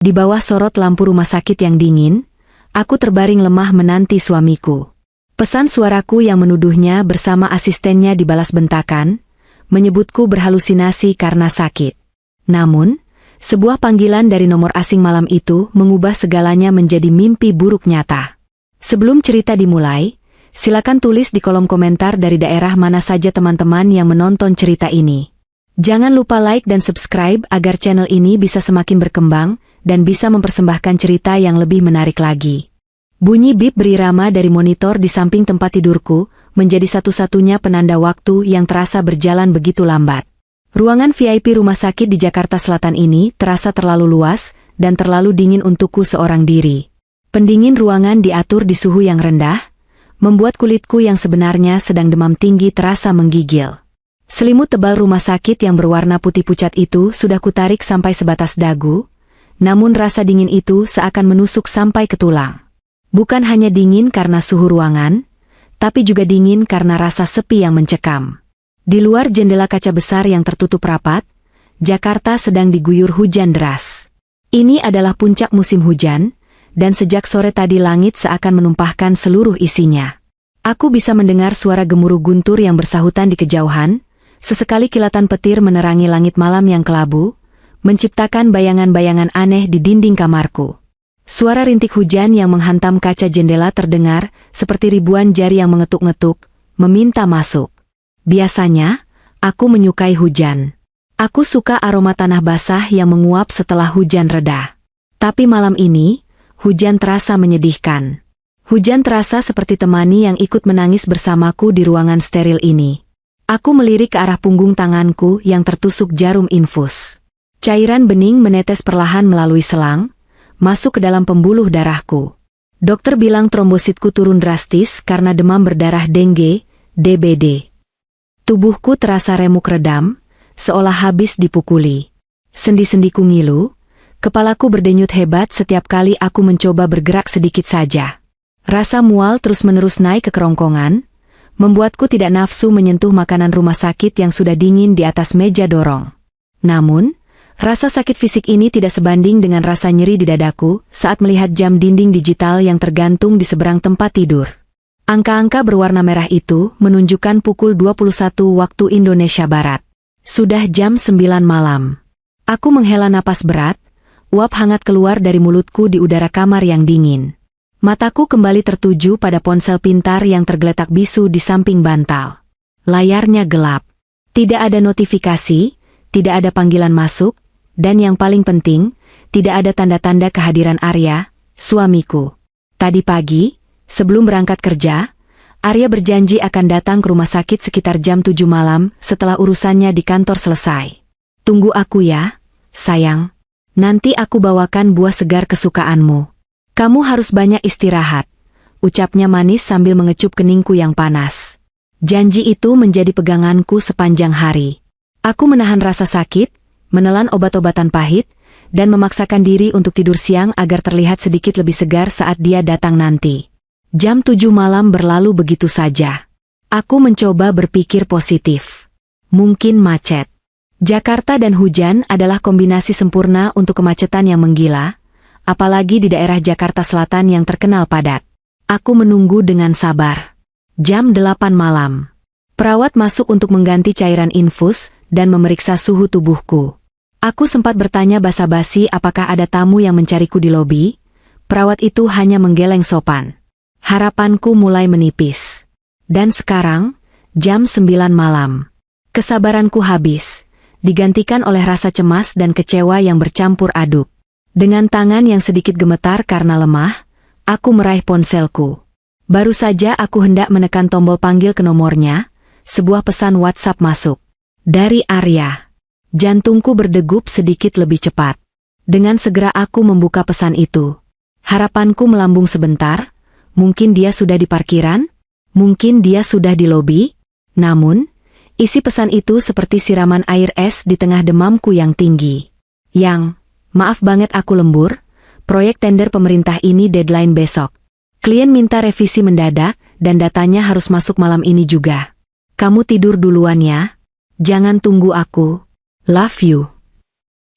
Di bawah sorot lampu rumah sakit yang dingin, aku terbaring lemah menanti suamiku. Pesan suaraku yang menuduhnya bersama asistennya dibalas bentakan, menyebutku berhalusinasi karena sakit. Namun, sebuah panggilan dari nomor asing malam itu mengubah segalanya menjadi mimpi buruk nyata. Sebelum cerita dimulai, silakan tulis di kolom komentar dari daerah mana saja teman-teman yang menonton cerita ini. Jangan lupa like dan subscribe agar channel ini bisa semakin berkembang dan bisa mempersembahkan cerita yang lebih menarik lagi. Bunyi bip berirama dari monitor di samping tempat tidurku menjadi satu-satunya penanda waktu yang terasa berjalan begitu lambat. Ruangan VIP rumah sakit di Jakarta Selatan ini terasa terlalu luas dan terlalu dingin untukku seorang diri. Pendingin ruangan diatur di suhu yang rendah, membuat kulitku yang sebenarnya sedang demam tinggi terasa menggigil. Selimut tebal rumah sakit yang berwarna putih pucat itu sudah kutarik sampai sebatas dagu, namun rasa dingin itu seakan menusuk sampai ke tulang. Bukan hanya dingin karena suhu ruangan, tapi juga dingin karena rasa sepi yang mencekam. Di luar jendela kaca besar yang tertutup rapat, Jakarta sedang diguyur hujan deras. Ini adalah puncak musim hujan, dan sejak sore tadi langit seakan menumpahkan seluruh isinya. Aku bisa mendengar suara gemuruh guntur yang bersahutan di kejauhan, sesekali kilatan petir menerangi langit malam yang kelabu, menciptakan bayangan-bayangan aneh di dinding kamarku. Suara rintik hujan yang menghantam kaca jendela terdengar seperti ribuan jari yang mengetuk-ngetuk, meminta masuk. Biasanya, aku menyukai hujan. Aku suka aroma tanah basah yang menguap setelah hujan reda. Tapi malam ini, hujan terasa menyedihkan. Hujan terasa seperti temani yang ikut menangis bersamaku di ruangan steril ini. Aku melirik ke arah punggung tanganku yang tertusuk jarum infus. Cairan bening menetes perlahan melalui selang, masuk ke dalam pembuluh darahku. Dokter bilang trombositku turun drastis karena demam berdarah dengue, DBD. Tubuhku terasa remuk redam, seolah habis dipukuli. Sendi-sendiku ngilu, kepalaku berdenyut hebat setiap kali aku mencoba bergerak sedikit saja. Rasa mual terus-menerus naik ke kerongkongan, membuatku tidak nafsu menyentuh makanan rumah sakit yang sudah dingin di atas meja dorong. Namun, rasa sakit fisik ini tidak sebanding dengan rasa nyeri di dadaku saat melihat jam dinding digital yang tergantung di seberang tempat tidur. Angka-angka berwarna merah itu menunjukkan pukul 21 waktu Indonesia Barat. Sudah jam 9 malam. Aku menghela napas berat, uap hangat keluar dari mulutku di udara kamar yang dingin. Mataku kembali tertuju pada ponsel pintar yang tergeletak bisu di samping bantal. Layarnya gelap. Tidak ada notifikasi, tidak ada panggilan masuk, dan yang paling penting, tidak ada tanda-tanda kehadiran Arya, suamiku. Tadi pagi, sebelum berangkat kerja, Arya berjanji akan datang ke rumah sakit sekitar jam 7 malam setelah urusannya di kantor selesai. Tunggu aku ya, sayang. Nanti aku bawakan buah segar kesukaanmu. Kamu harus banyak istirahat, ucapnya manis sambil mengecup keningku yang panas. Janji itu menjadi peganganku sepanjang hari. Aku menahan rasa sakit, menelan obat-obatan pahit, dan memaksakan diri untuk tidur siang agar terlihat sedikit lebih segar saat dia datang nanti. Jam 7 malam berlalu begitu saja. Aku mencoba berpikir positif. Mungkin macet. Jakarta dan hujan adalah kombinasi sempurna untuk kemacetan yang menggila, apalagi di daerah Jakarta Selatan yang terkenal padat. Aku menunggu dengan sabar. Jam 8 malam. Perawat masuk untuk mengganti cairan infus dan memeriksa suhu tubuhku. Aku sempat bertanya basa-basi apakah ada tamu yang mencariku di lobi. Perawat itu hanya menggeleng sopan. Harapanku mulai menipis. Dan sekarang, jam 9 malam. Kesabaranku habis, digantikan oleh rasa cemas dan kecewa yang bercampur aduk. Dengan tangan yang sedikit gemetar karena lemah, aku meraih ponselku. Baru saja aku hendak menekan tombol panggil ke nomornya, sebuah pesan WhatsApp masuk. Dari Arya. Jantungku berdegup sedikit lebih cepat. Dengan segera aku membuka pesan itu. Harapanku melambung sebentar, mungkin dia sudah di parkiran, mungkin dia sudah di lobi. Namun, isi pesan itu seperti siraman air es di tengah demamku yang tinggi. Maaf banget aku lembur, proyek tender pemerintah ini deadline besok. Klien minta revisi mendadak, dan datanya harus masuk malam ini juga. Kamu tidur duluan ya. Jangan tunggu aku. Love you.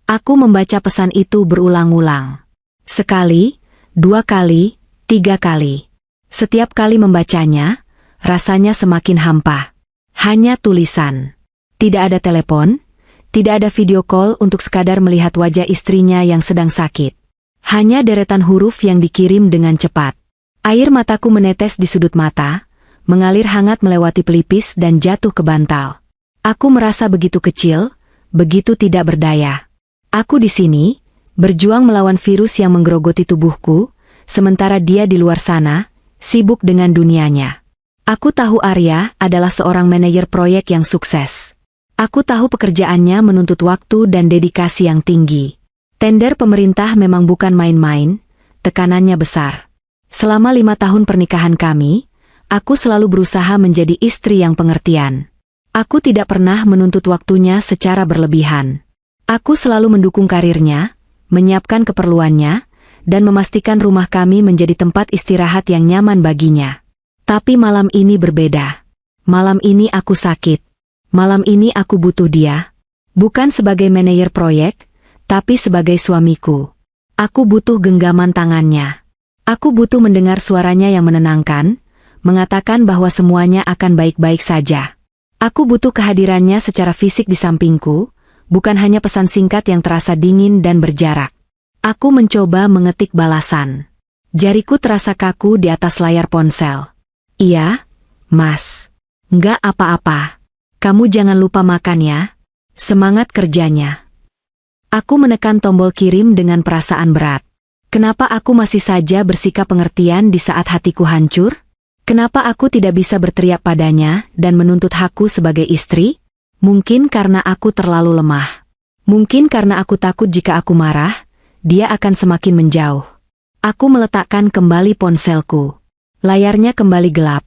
Aku membaca pesan itu berulang-ulang. Sekali, 2 kali, 3 kali. Setiap kali membacanya, rasanya semakin hampa. Hanya tulisan. Tidak ada telepon, tidak ada video call untuk sekadar melihat wajah istrinya yang sedang sakit. Hanya deretan huruf yang dikirim dengan cepat. Air mataku menetes di sudut mata, mengalir hangat melewati pelipis dan jatuh ke bantal. Aku merasa begitu kecil, begitu tidak berdaya. Aku di sini, berjuang melawan virus yang menggerogoti tubuhku, sementara dia di luar sana, sibuk dengan dunianya. Aku tahu Arya adalah seorang manajer proyek yang sukses. Aku tahu pekerjaannya menuntut waktu dan dedikasi yang tinggi. Tender pemerintah memang bukan main-main, tekanannya besar. Selama 5 tahun pernikahan kami, aku selalu berusaha menjadi istri yang pengertian. Aku tidak pernah menuntut waktunya secara berlebihan. Aku selalu mendukung karirnya, menyiapkan keperluannya, dan memastikan rumah kami menjadi tempat istirahat yang nyaman baginya. Tapi malam ini berbeda. Malam ini aku sakit. Malam ini aku butuh dia. Bukan sebagai manajer proyek, tapi sebagai suamiku. Aku butuh genggaman tangannya. Aku butuh mendengar suaranya yang menenangkan, mengatakan bahwa semuanya akan baik-baik saja. Aku butuh kehadirannya secara fisik di sampingku, bukan hanya pesan singkat yang terasa dingin dan berjarak. Aku mencoba mengetik balasan. Jariku terasa kaku di atas layar ponsel. Iya, Mas. Nggak apa-apa. Kamu jangan lupa makan ya. Semangat kerjanya. Aku menekan tombol kirim dengan perasaan berat. Kenapa aku masih saja bersikap pengertian di saat hatiku hancur? Kenapa aku tidak bisa berteriak padanya dan menuntut hakku sebagai istri? Mungkin karena aku terlalu lemah. Mungkin karena aku takut jika aku marah, dia akan semakin menjauh. Aku meletakkan kembali ponselku. Layarnya kembali gelap,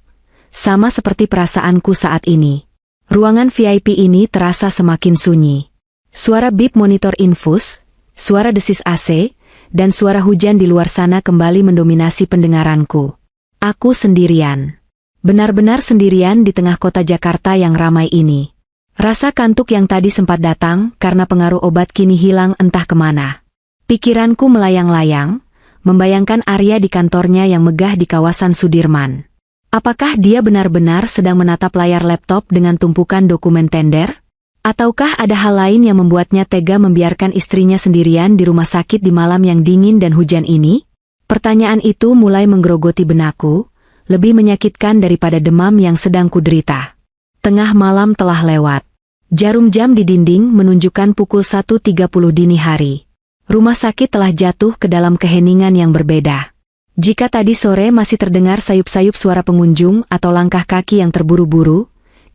sama seperti perasaanku saat ini. Ruangan VIP ini terasa semakin sunyi. Suara bip monitor infus, suara desis AC, dan suara hujan di luar sana kembali mendominasi pendengaranku. Aku sendirian. Benar-benar sendirian di tengah kota Jakarta yang ramai ini. Rasa kantuk yang tadi sempat datang karena pengaruh obat kini hilang entah kemana. Pikiranku melayang-layang, membayangkan Arya di kantornya yang megah di kawasan Sudirman. Apakah dia benar-benar sedang menatap layar laptop dengan tumpukan dokumen tender? Ataukah ada hal lain yang membuatnya tega membiarkan istrinya sendirian di rumah sakit di malam yang dingin dan hujan ini? Pertanyaan itu mulai menggerogoti benakku, lebih menyakitkan daripada demam yang sedang kuderita. Tengah malam telah lewat. Jarum jam di dinding menunjukkan pukul 1.30 dini hari. Rumah sakit telah jatuh ke dalam keheningan yang berbeda. Jika tadi sore masih terdengar sayup-sayup suara pengunjung atau langkah kaki yang terburu-buru,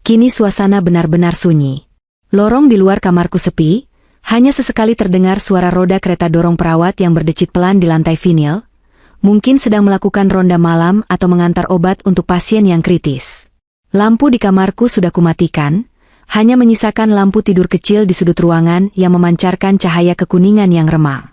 kini suasana benar-benar sunyi. Lorong di luar kamarku sepi, hanya sesekali terdengar suara roda kereta dorong perawat yang berdecit pelan di lantai vinil, mungkin sedang melakukan ronda malam atau mengantar obat untuk pasien yang kritis. Lampu di kamarku sudah kumatikan, hanya menyisakan lampu tidur kecil di sudut ruangan yang memancarkan cahaya kekuningan yang remang.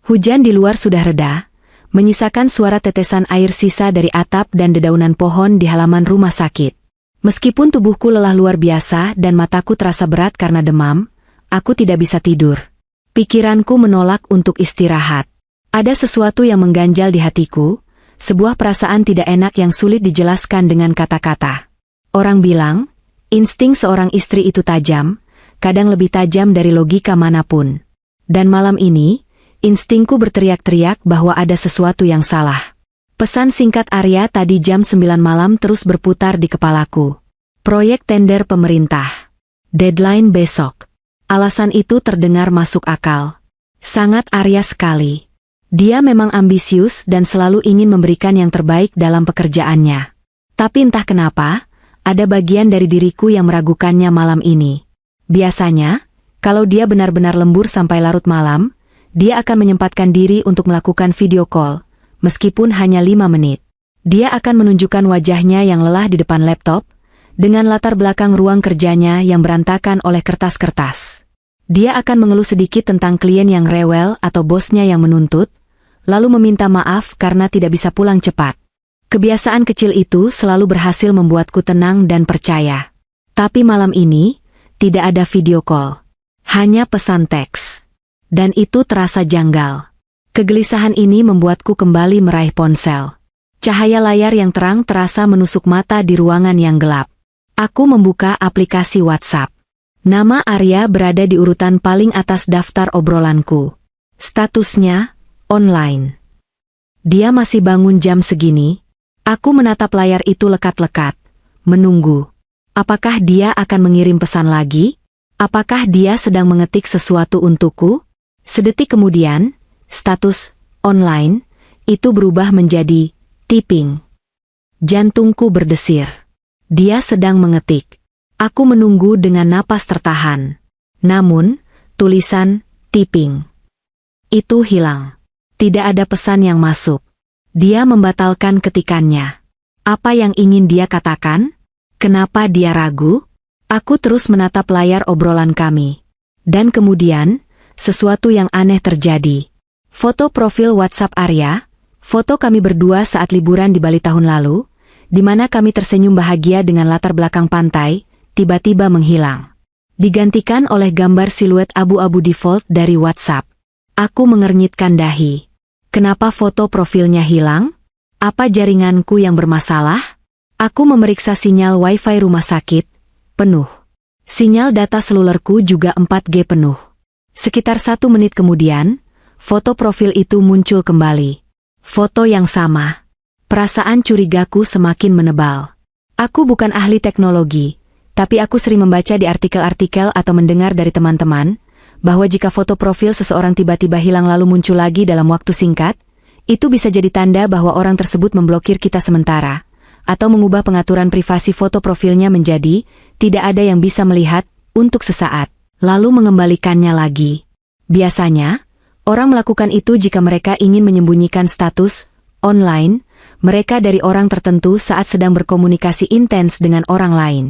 Hujan di luar sudah reda, menyisakan suara tetesan air sisa dari atap dan dedaunan pohon di halaman rumah sakit. Meskipun tubuhku lelah luar biasa dan mataku terasa berat karena demam, aku tidak bisa tidur. Pikiranku menolak untuk istirahat. Ada sesuatu yang mengganjal di hatiku, sebuah perasaan tidak enak yang sulit dijelaskan dengan kata-kata. Orang bilang, insting seorang istri itu tajam, kadang lebih tajam dari logika manapun. Dan malam ini, instingku berteriak-teriak bahwa ada sesuatu yang salah. Pesan singkat Arya tadi jam 9 malam terus berputar di kepalaku. Proyek tender pemerintah. Deadline besok. Alasan itu terdengar masuk akal. Sangat Arya sekali. Dia memang ambisius dan selalu ingin memberikan yang terbaik dalam pekerjaannya. Tapi entah kenapa, ada bagian dari diriku yang meragukannya malam ini. Biasanya, kalau dia benar-benar lembur sampai larut malam, dia akan menyempatkan diri untuk melakukan video call. Meskipun hanya 5 menit. Dia akan menunjukkan wajahnya yang lelah di depan laptop, dengan latar belakang ruang kerjanya yang berantakan oleh kertas-kertas. Dia akan mengeluh sedikit tentang klien yang rewel atau bosnya yang menuntut, lalu meminta maaf karena tidak bisa pulang cepat. Kebiasaan kecil itu selalu berhasil membuatku tenang dan percaya. Tapi malam ini, tidak ada video call. Hanya pesan teks. Dan itu terasa janggal. Kegelisahan ini membuatku kembali meraih ponsel. Cahaya layar yang terang terasa menusuk mata di ruangan yang gelap. Aku membuka aplikasi WhatsApp. Nama Arya berada di urutan paling atas daftar obrolanku. Statusnya, online. Dia masih bangun jam segini. Aku menatap layar itu lekat-lekat, menunggu. Apakah dia akan mengirim pesan lagi? Apakah dia sedang mengetik sesuatu untukku? Sedetik kemudian, status online itu berubah menjadi typing. Jantungku berdesir. Dia sedang mengetik. Aku menunggu dengan napas tertahan. Namun, tulisan typing itu hilang. Tidak ada pesan yang masuk. Dia membatalkan ketikannya. Apa yang ingin dia katakan? Kenapa dia ragu? Aku terus menatap layar obrolan kami. Dan kemudian, sesuatu yang aneh terjadi. Foto profil WhatsApp Arya, foto kami berdua saat liburan di Bali tahun lalu, di mana kami tersenyum bahagia dengan latar belakang pantai, tiba-tiba menghilang. Digantikan oleh gambar siluet abu-abu default dari WhatsApp. Aku mengernyitkan dahi. Kenapa foto profilnya hilang? Apa jaringanku yang bermasalah? Aku memeriksa sinyal Wi-Fi rumah sakit, penuh. Sinyal data selulerku juga 4G penuh. Sekitar 1 menit kemudian, foto profil itu muncul kembali. Foto yang sama. Perasaan curigaku semakin menebal. Aku bukan ahli teknologi, tapi aku sering membaca di artikel-artikel atau mendengar dari teman-teman, bahwa jika foto profil seseorang tiba-tiba hilang lalu muncul lagi dalam waktu singkat, itu bisa jadi tanda bahwa orang tersebut memblokir kita sementara, atau mengubah pengaturan privasi foto profilnya menjadi tidak ada yang bisa melihat untuk sesaat, lalu mengembalikannya lagi. Biasanya, orang melakukan itu jika mereka ingin menyembunyikan status online mereka dari orang tertentu saat sedang berkomunikasi intens dengan orang lain.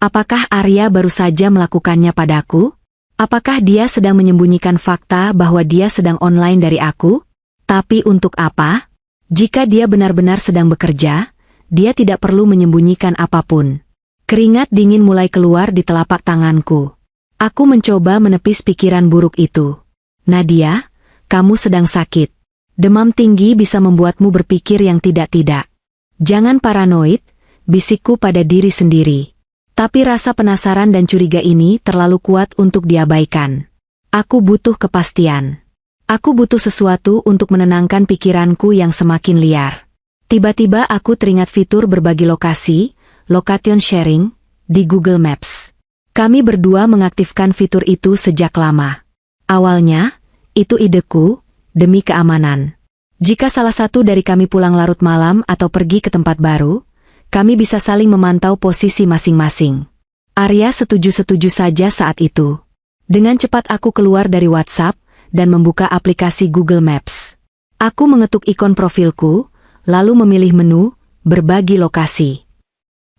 Apakah Arya baru saja melakukannya padaku? Apakah dia sedang menyembunyikan fakta bahwa dia sedang online dari aku? Tapi untuk apa? Jika dia benar-benar sedang bekerja, dia tidak perlu menyembunyikan apapun. Keringat dingin mulai keluar di telapak tanganku. Aku mencoba menepis pikiran buruk itu. Nadia, kamu sedang sakit. Demam tinggi bisa membuatmu berpikir yang tidak-tidak. Jangan paranoid, bisikku pada diri sendiri. Tapi rasa penasaran dan curiga ini terlalu kuat untuk diabaikan. Aku butuh kepastian. Aku butuh sesuatu untuk menenangkan pikiranku yang semakin liar. Tiba-tiba aku teringat fitur berbagi lokasi, location sharing, di Google Maps. Kami berdua mengaktifkan fitur itu sejak lama. Awalnya, itu ideku, demi keamanan. Jika salah satu dari kami pulang larut malam atau pergi ke tempat baru, kami bisa saling memantau posisi masing-masing. Arya setuju-setuju saja saat itu. Dengan cepat aku keluar dari WhatsApp dan membuka aplikasi Google Maps. Aku mengetuk ikon profilku, lalu memilih menu, berbagi lokasi.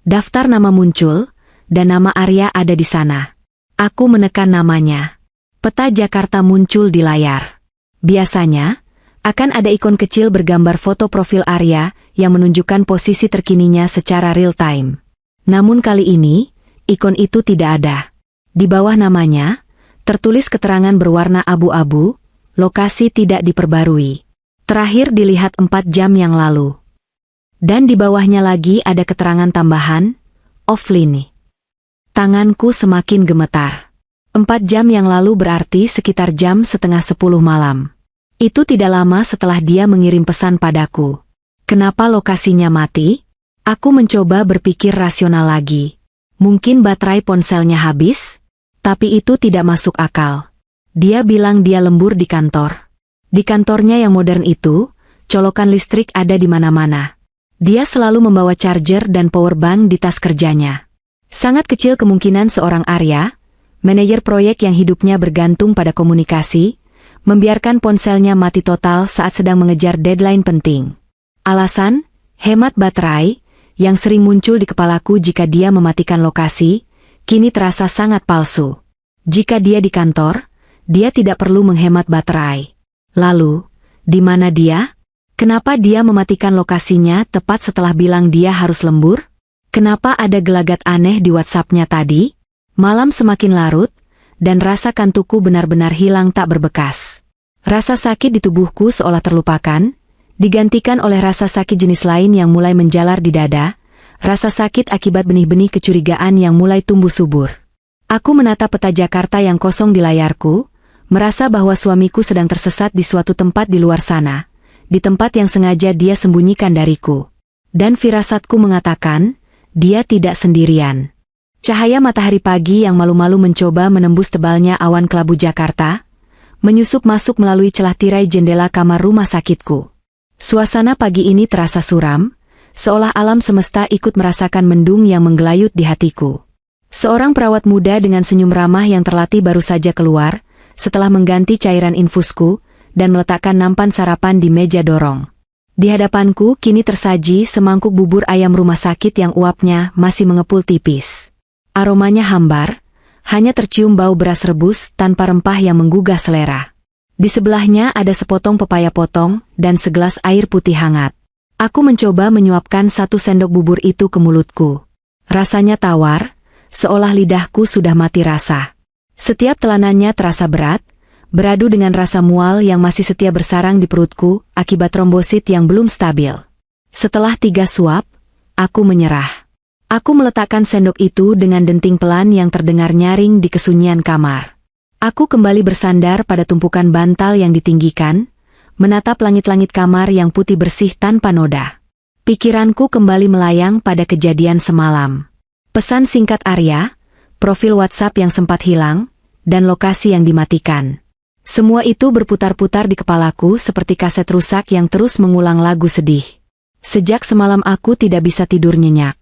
Daftar nama muncul, dan nama Arya ada di sana. Aku menekan namanya. Peta Jakarta muncul di layar. Biasanya, akan ada ikon kecil bergambar foto profil Arya yang menunjukkan posisi terkininya secara real time. Namun kali ini, ikon itu tidak ada. Di bawah namanya, tertulis keterangan berwarna abu-abu, lokasi tidak diperbarui. Terakhir dilihat 4 jam yang lalu. Dan di bawahnya lagi ada keterangan tambahan, offline. Tanganku semakin gemetar. 4 jam yang lalu berarti sekitar jam setengah 10 malam. Itu tidak lama setelah dia mengirim pesan padaku. Kenapa lokasinya mati? Aku mencoba berpikir rasional lagi. Mungkin baterai ponselnya habis? Tapi itu tidak masuk akal. Dia bilang dia lembur di kantor. Di kantornya yang modern itu, colokan listrik ada di mana-mana. Dia selalu membawa charger dan power bank di tas kerjanya. Sangat kecil kemungkinan seorang Arya, manajer proyek yang hidupnya bergantung pada komunikasi, membiarkan ponselnya mati total saat sedang mengejar deadline penting. Alasan, hemat baterai, yang sering muncul di kepalaku jika dia mematikan lokasi, kini terasa sangat palsu. Jika dia di kantor, dia tidak perlu menghemat baterai. Lalu, di mana dia? Kenapa dia mematikan lokasinya tepat setelah bilang dia harus lembur? Kenapa ada gelagat aneh di WhatsApp-nya tadi? Malam semakin larut, dan rasa kantukku benar-benar hilang tak berbekas. Rasa sakit di tubuhku seolah terlupakan, digantikan oleh rasa sakit jenis lain yang mulai menjalar di dada, rasa sakit akibat benih-benih kecurigaan yang mulai tumbuh subur. Aku menatap peta Jakarta yang kosong di layarku, merasa bahwa suamiku sedang tersesat di suatu tempat di luar sana, di tempat yang sengaja dia sembunyikan dariku. Dan firasatku mengatakan, dia tidak sendirian. Cahaya matahari pagi yang malu-malu mencoba menembus tebalnya awan kelabu Jakarta, menyusup masuk melalui celah tirai jendela kamar rumah sakitku. Suasana pagi ini terasa suram, seolah alam semesta ikut merasakan mendung yang menggelayut di hatiku. Seorang perawat muda dengan senyum ramah yang terlatih baru saja keluar, setelah mengganti cairan infusku, dan meletakkan nampan sarapan di meja dorong. Di hadapanku kini tersaji semangkuk bubur ayam rumah sakit yang uapnya masih mengepul tipis. Aromanya hambar, hanya tercium bau beras rebus tanpa rempah yang menggugah selera. Di sebelahnya ada sepotong pepaya potong dan segelas air putih hangat. Aku mencoba menyuapkan 1 sendok bubur itu ke mulutku. Rasanya tawar, seolah lidahku sudah mati rasa. Setiap telanannya terasa berat, beradu dengan rasa mual yang masih setia bersarang di perutku akibat trombosit yang belum stabil. Setelah 3 suap, aku menyerah. Aku meletakkan sendok itu dengan denting pelan yang terdengar nyaring di kesunyian kamar. Aku kembali bersandar pada tumpukan bantal yang ditinggikan, menatap langit-langit kamar yang putih bersih tanpa noda. Pikiranku kembali melayang pada kejadian semalam. Pesan singkat Arya, profil WhatsApp yang sempat hilang, dan lokasi yang dimatikan. Semua itu berputar-putar di kepalaku seperti kaset rusak yang terus mengulang lagu sedih. Sejak semalam aku tidak bisa tidur nyenyak.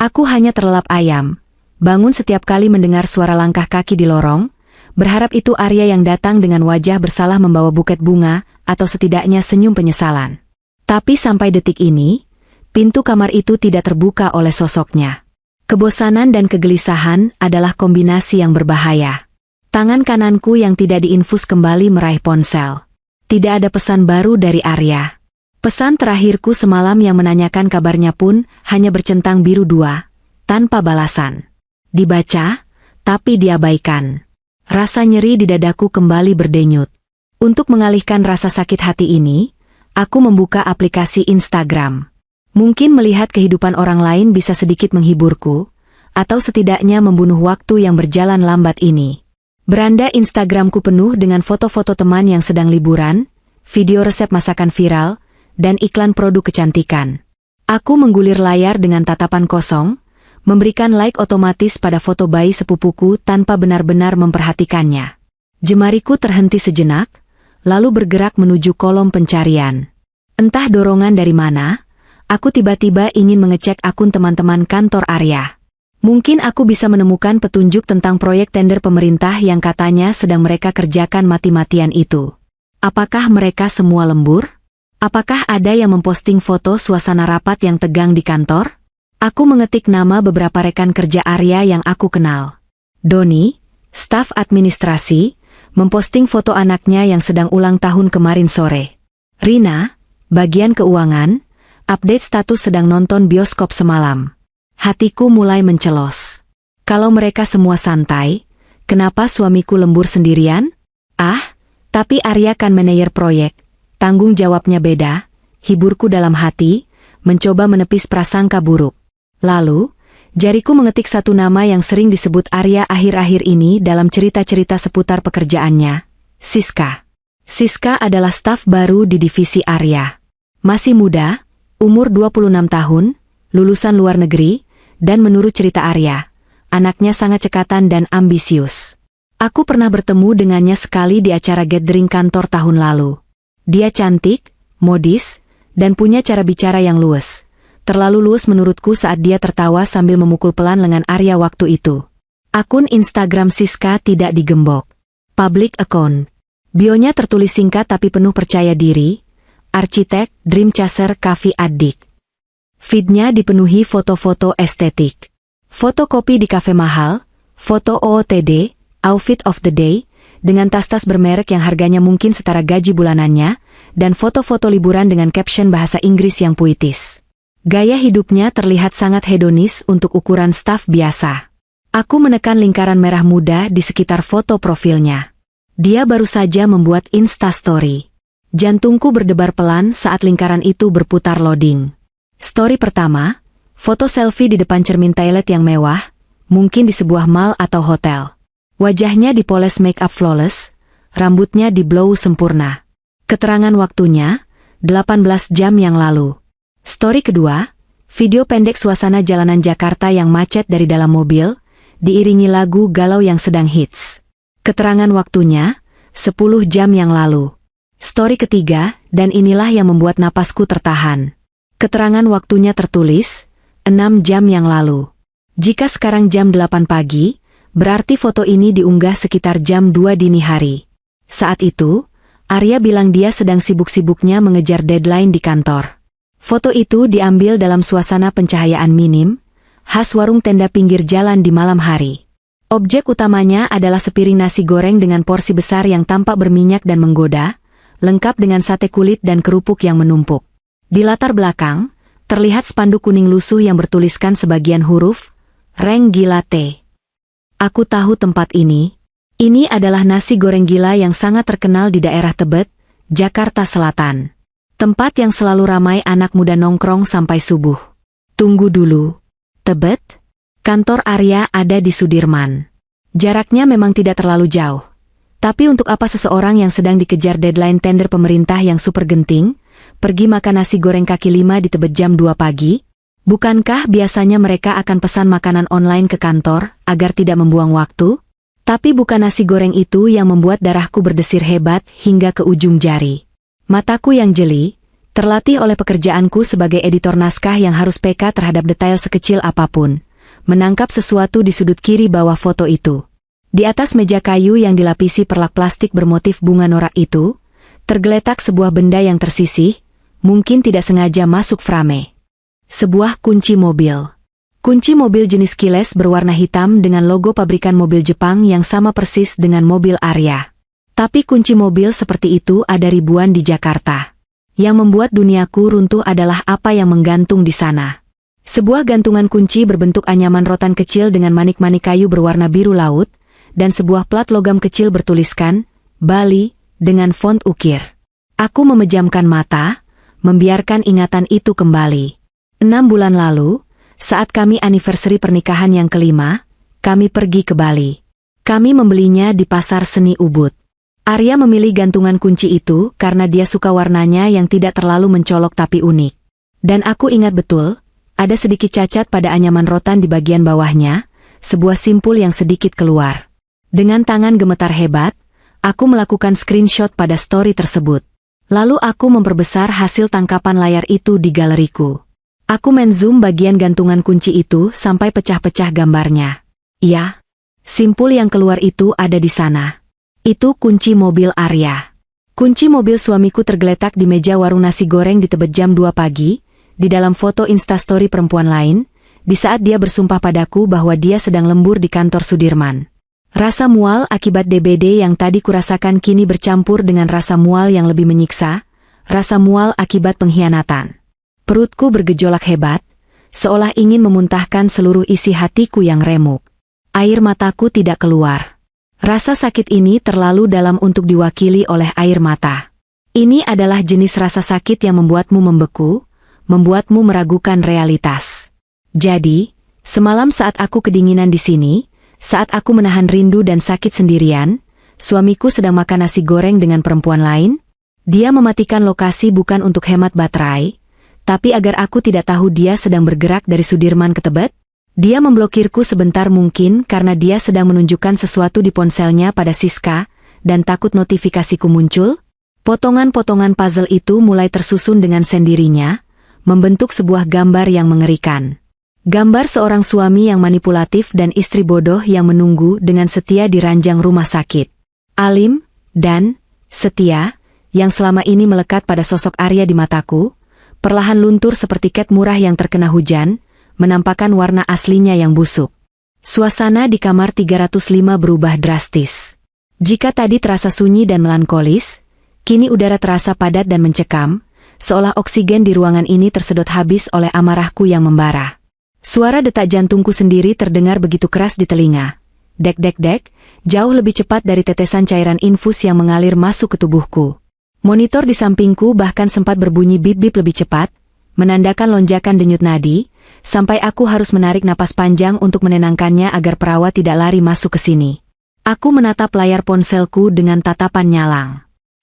Aku hanya terlelap ayam, bangun setiap kali mendengar suara langkah kaki di lorong, berharap itu Arya yang datang dengan wajah bersalah membawa buket bunga, atau setidaknya senyum penyesalan. Tapi sampai detik ini, pintu kamar itu tidak terbuka oleh sosoknya. Kebosanan dan kegelisahan adalah kombinasi yang berbahaya. Tangan kananku yang tidak diinfus kembali meraih ponsel. Tidak ada pesan baru dari Arya. Pesan terakhirku semalam yang menanyakan kabarnya pun hanya bercentang biru 2, tanpa balasan. Dibaca, tapi diabaikan. Rasa nyeri di dadaku kembali berdenyut. Untuk mengalihkan rasa sakit hati ini, aku membuka aplikasi Instagram. Mungkin melihat kehidupan orang lain bisa sedikit menghiburku, atau setidaknya membunuh waktu yang berjalan lambat ini. Beranda Instagramku penuh dengan foto-foto teman yang sedang liburan, video resep masakan viral, dan iklan produk kecantikan. Aku menggulir layar dengan tatapan kosong, memberikan like otomatis pada foto bayi sepupuku tanpa benar-benar memperhatikannya. Jemariku terhenti sejenak, lalu bergerak menuju kolom pencarian. Entah dorongan dari mana, aku tiba-tiba ingin mengecek akun teman-teman kantor Arya. Mungkin aku bisa menemukan petunjuk tentang proyek tender pemerintah yang katanya sedang mereka kerjakan mati-matian itu. Apakah mereka semua lembur? Apakah ada yang memposting foto suasana rapat yang tegang di kantor? Aku mengetik nama beberapa rekan kerja Arya yang aku kenal. Doni, staf administrasi, memposting foto anaknya yang sedang ulang tahun kemarin sore. Rina, bagian keuangan, update status sedang nonton bioskop semalam. Hatiku mulai mencelos. Kalau mereka semua santai, kenapa suamiku lembur sendirian? Tapi Arya kan manajer proyek. Tanggung jawabnya beda, hiburku dalam hati, mencoba menepis prasangka buruk. Lalu, jariku mengetik satu nama yang sering disebut Arya akhir-akhir ini dalam cerita-cerita seputar pekerjaannya, Siska. Siska adalah staf baru di divisi Arya. Masih muda, umur 26 tahun, lulusan luar negeri, dan menurut cerita Arya, anaknya sangat cekatan dan ambisius. Aku pernah bertemu dengannya sekali di acara gathering kantor tahun lalu. Dia cantik, modis, dan punya cara bicara yang luwes. Terlalu luwes menurutku saat dia tertawa sambil memukul pelan lengan Arya waktu itu. Akun Instagram Siska tidak digembok. Public account. Bionya tertulis singkat tapi penuh percaya diri. Arsitek, dream chaser, cafe addict. Feednya dipenuhi foto-foto estetik. Fotokopi di kafe mahal, foto OOTD, outfit of the day, dengan tas-tas bermerek yang harganya mungkin setara gaji bulanannya, dan foto-foto liburan dengan caption bahasa Inggris yang puitis. Gaya hidupnya terlihat sangat hedonis untuk ukuran staf biasa. Aku menekan lingkaran merah muda di sekitar foto profilnya. Dia baru saja membuat Instastory. Jantungku berdebar pelan saat lingkaran itu berputar loading. Story pertama, foto selfie di depan cermin toilet yang mewah, mungkin di sebuah mall atau hotel. Wajahnya dipoles make up flawless, rambutnya di-blow sempurna. Keterangan waktunya, 18 jam yang lalu. Story kedua, video pendek suasana jalanan Jakarta yang macet dari dalam mobil, diiringi lagu galau yang sedang hits. Keterangan waktunya, 10 jam yang lalu. Story ketiga, dan inilah yang membuat napasku tertahan. Keterangan waktunya tertulis, 6 jam yang lalu. Jika sekarang jam 8 pagi, berarti foto ini diunggah sekitar jam 2 dini hari. Saat itu, Arya bilang dia sedang sibuk-sibuknya mengejar deadline di kantor. Foto itu diambil dalam suasana pencahayaan minim, khas warung tenda pinggir jalan di malam hari. Objek utamanya adalah sepiring nasi goreng dengan porsi besar yang tampak berminyak dan menggoda, lengkap dengan sate kulit dan kerupuk yang menumpuk. Di latar belakang, terlihat spanduk kuning lusuh yang bertuliskan sebagian huruf, Reng Gila T. Aku tahu tempat ini. Ini adalah nasi goreng gila yang sangat terkenal di daerah Tebet, Jakarta Selatan. Tempat yang selalu ramai anak muda nongkrong sampai subuh. Tunggu dulu. Tebet? Kantor Arya ada di Sudirman. Jaraknya memang tidak terlalu jauh. Tapi untuk apa seseorang yang sedang dikejar deadline tender pemerintah yang super genting, pergi makan nasi goreng kaki lima di Tebet jam 2 pagi? Bukankah biasanya mereka akan pesan makanan online ke kantor, agar tidak membuang waktu? Tapi bukan nasi goreng itu yang membuat darahku berdesir hebat hingga ke ujung jari. Mataku yang jeli, terlatih oleh pekerjaanku sebagai editor naskah yang harus peka terhadap detail sekecil apapun, menangkap sesuatu di sudut kiri bawah foto itu. Di atas meja kayu yang dilapisi perlak plastik bermotif bunga norak itu, tergeletak sebuah benda yang tersisih, mungkin tidak sengaja masuk frame. Sebuah kunci mobil. Kunci mobil jenis keyless berwarna hitam dengan logo pabrikan mobil Jepang yang sama persis dengan mobil Arya. Tapi kunci mobil seperti itu ada ribuan di Jakarta. Yang membuat duniaku runtuh adalah apa yang menggantung di sana. Sebuah gantungan kunci berbentuk anyaman rotan kecil dengan manik-manik kayu berwarna biru laut, dan sebuah plat logam kecil bertuliskan, Bali, dengan font ukir. Aku memejamkan mata, membiarkan ingatan itu kembali. 6 bulan lalu, saat kami anniversary pernikahan yang kelima, kami pergi ke Bali. Kami membelinya di pasar seni Ubud. Arya memilih gantungan kunci itu karena dia suka warnanya yang tidak terlalu mencolok tapi unik. Dan aku ingat betul, ada sedikit cacat pada anyaman rotan di bagian bawahnya, sebuah simpul yang sedikit keluar. Dengan tangan gemetar hebat, aku melakukan screenshot pada story tersebut. Lalu aku memperbesar hasil tangkapan layar itu di galeriku. Aku men-zoom bagian gantungan kunci itu sampai pecah-pecah gambarnya. Ya, simpul yang keluar itu ada di sana. Itu kunci mobil Arya. Kunci mobil suamiku tergeletak di meja warung nasi goreng di Tebet jam 2 pagi, di dalam foto instastory perempuan lain, di saat dia bersumpah padaku bahwa dia sedang lembur di kantor Sudirman. Rasa mual akibat DBD yang tadi kurasakan kini bercampur dengan rasa mual yang lebih menyiksa, rasa mual akibat pengkhianatan. Perutku bergejolak hebat, seolah ingin memuntahkan seluruh isi hatiku yang remuk. Air mataku tidak keluar. Rasa sakit ini terlalu dalam untuk diwakili oleh air mata. Ini adalah jenis rasa sakit yang membuatmu membeku, membuatmu meragukan realitas. Jadi, semalam saat aku kedinginan di sini, saat aku menahan rindu dan sakit sendirian, suamiku sedang makan nasi goreng dengan perempuan lain. Dia mematikan lokasi bukan untuk hemat baterai, tapi agar aku tidak tahu dia sedang bergerak dari Sudirman ke Tebet. Dia memblokirku sebentar mungkin karena dia sedang menunjukkan sesuatu di ponselnya pada Siska, dan takut notifikasiku muncul. Potongan-potongan puzzle itu mulai tersusun dengan sendirinya, membentuk sebuah gambar yang mengerikan. Gambar seorang suami yang manipulatif dan istri bodoh yang menunggu dengan setia di ranjang rumah sakit. Alim, dan setia, yang selama ini melekat pada sosok Arya di mataku, perlahan luntur seperti cat murah yang terkena hujan, menampakkan warna aslinya yang busuk. Suasana di kamar 305 berubah drastis. Jika tadi terasa sunyi dan melankolis, kini udara terasa padat dan mencekam, seolah oksigen di ruangan ini tersedot habis oleh amarahku yang membara. Suara detak jantungku sendiri terdengar begitu keras di telinga. Dek dek dek, jauh lebih cepat dari tetesan cairan infus yang mengalir masuk ke tubuhku. Monitor di sampingku bahkan sempat berbunyi bip-bip lebih cepat, menandakan lonjakan denyut nadi, sampai aku harus menarik napas panjang untuk menenangkannya agar perawat tidak lari masuk ke sini. Aku menatap layar ponselku dengan tatapan nyalang.